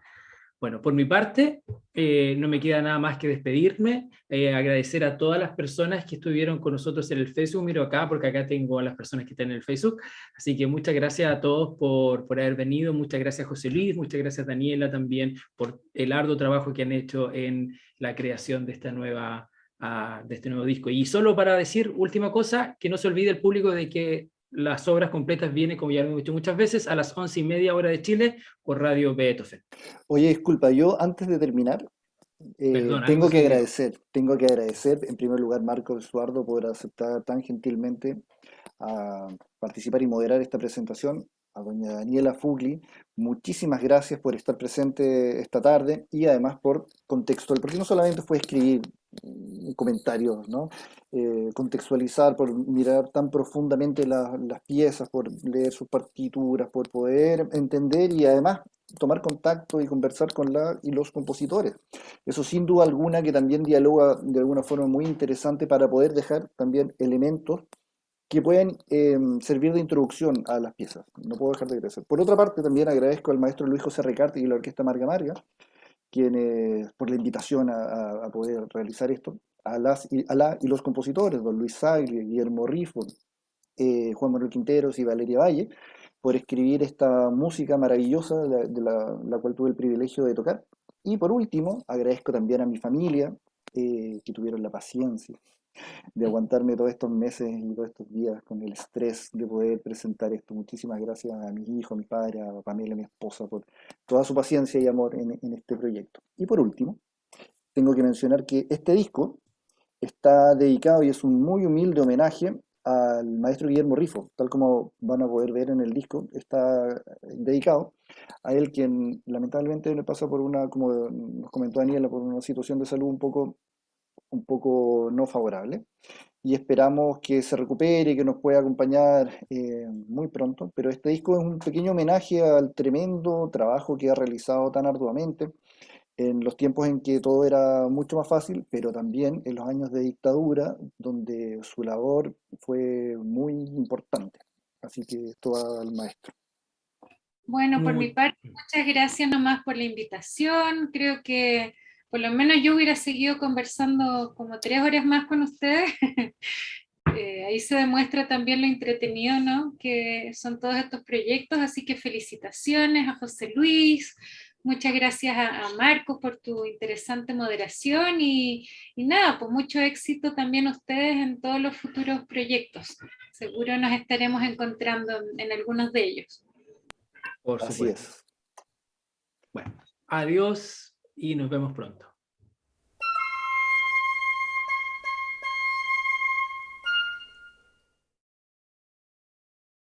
S1: Bueno, por mi parte, no me queda nada más que despedirme, agradecer a todas las personas que estuvieron con nosotros en el Facebook. Miro acá, porque acá tengo a las personas que están en el Facebook, así que muchas gracias a todos por haber venido, muchas gracias José Luis, muchas gracias Daniela también por el arduo trabajo que han hecho en la creación de este nuevo disco. Y solo para decir, última cosa, que no se olvide el público de que las obras completas vienen, como ya lo hemos dicho muchas veces, a las 11:30 hora de Chile por Radio Beethoven.
S3: Oye, disculpa, yo antes de terminar,
S1: Perdona,
S3: tengo que agradecer en primer lugar Marcos Estuardo por aceptar tan gentilmente a participar y moderar esta presentación, a doña Daniela Fugli, muchísimas gracias por estar presente esta tarde y además por contextual, porque no solamente fue escribir comentarios, ¿no? Contextualizar, por mirar tan profundamente las piezas, por leer sus partituras, por poder entender y además tomar contacto y conversar con la y los compositores. Eso sin duda alguna que también dialoga de alguna forma muy interesante para poder dejar también elementos que pueden servir de introducción a las piezas. No puedo dejar de agradecer. Por otra parte, también agradezco al maestro Luis José Recarte y la Orquesta Marga Marga, quienes, por la invitación a poder realizar esto, a los compositores, don Luis Saglia, Guillermo Rifo, Juan Manuel Quinteros y Valeria Valle, por escribir esta música maravillosa la cual tuve el privilegio de tocar. Y por último, agradezco también a mi familia, que tuvieron la paciencia de aguantarme todos estos meses y todos estos días con el estrés de poder presentar esto. Muchísimas gracias a mis hijos, a mi padre, a Pamela, mi esposa, por toda su paciencia y amor en este proyecto. Y por último, tengo que mencionar que este disco está dedicado y es un muy humilde homenaje al maestro Guillermo Rifo, tal como van a poder ver en el disco, está dedicado a él, quien lamentablemente le pasa por una, como nos comentó Daniela, por una situación de salud un poco no favorable, y esperamos que se recupere y que nos pueda acompañar muy pronto. Pero este disco es un pequeño homenaje al tremendo trabajo que ha realizado tan arduamente en los tiempos en que todo era mucho más fácil, pero también en los años de dictadura, donde su labor fue muy importante. Así que esto va al maestro.
S2: Bueno, por mi
S1: Muy,
S2: parte, muchas gracias nomás por la invitación. Creo que por lo menos yo hubiera seguido conversando como 3 horas más con ustedes. Ahí se demuestra también lo entretenido, ¿no?, que son todos estos proyectos, así que felicitaciones a José Luis, muchas gracias a Marcos por tu interesante moderación y nada, pues mucho éxito también a ustedes en todos los futuros proyectos. Seguro nos estaremos encontrando en algunos de ellos.
S1: por
S3: Así
S1: supuesto.
S3: es.
S1: Bueno, adiós y nos vemos pronto.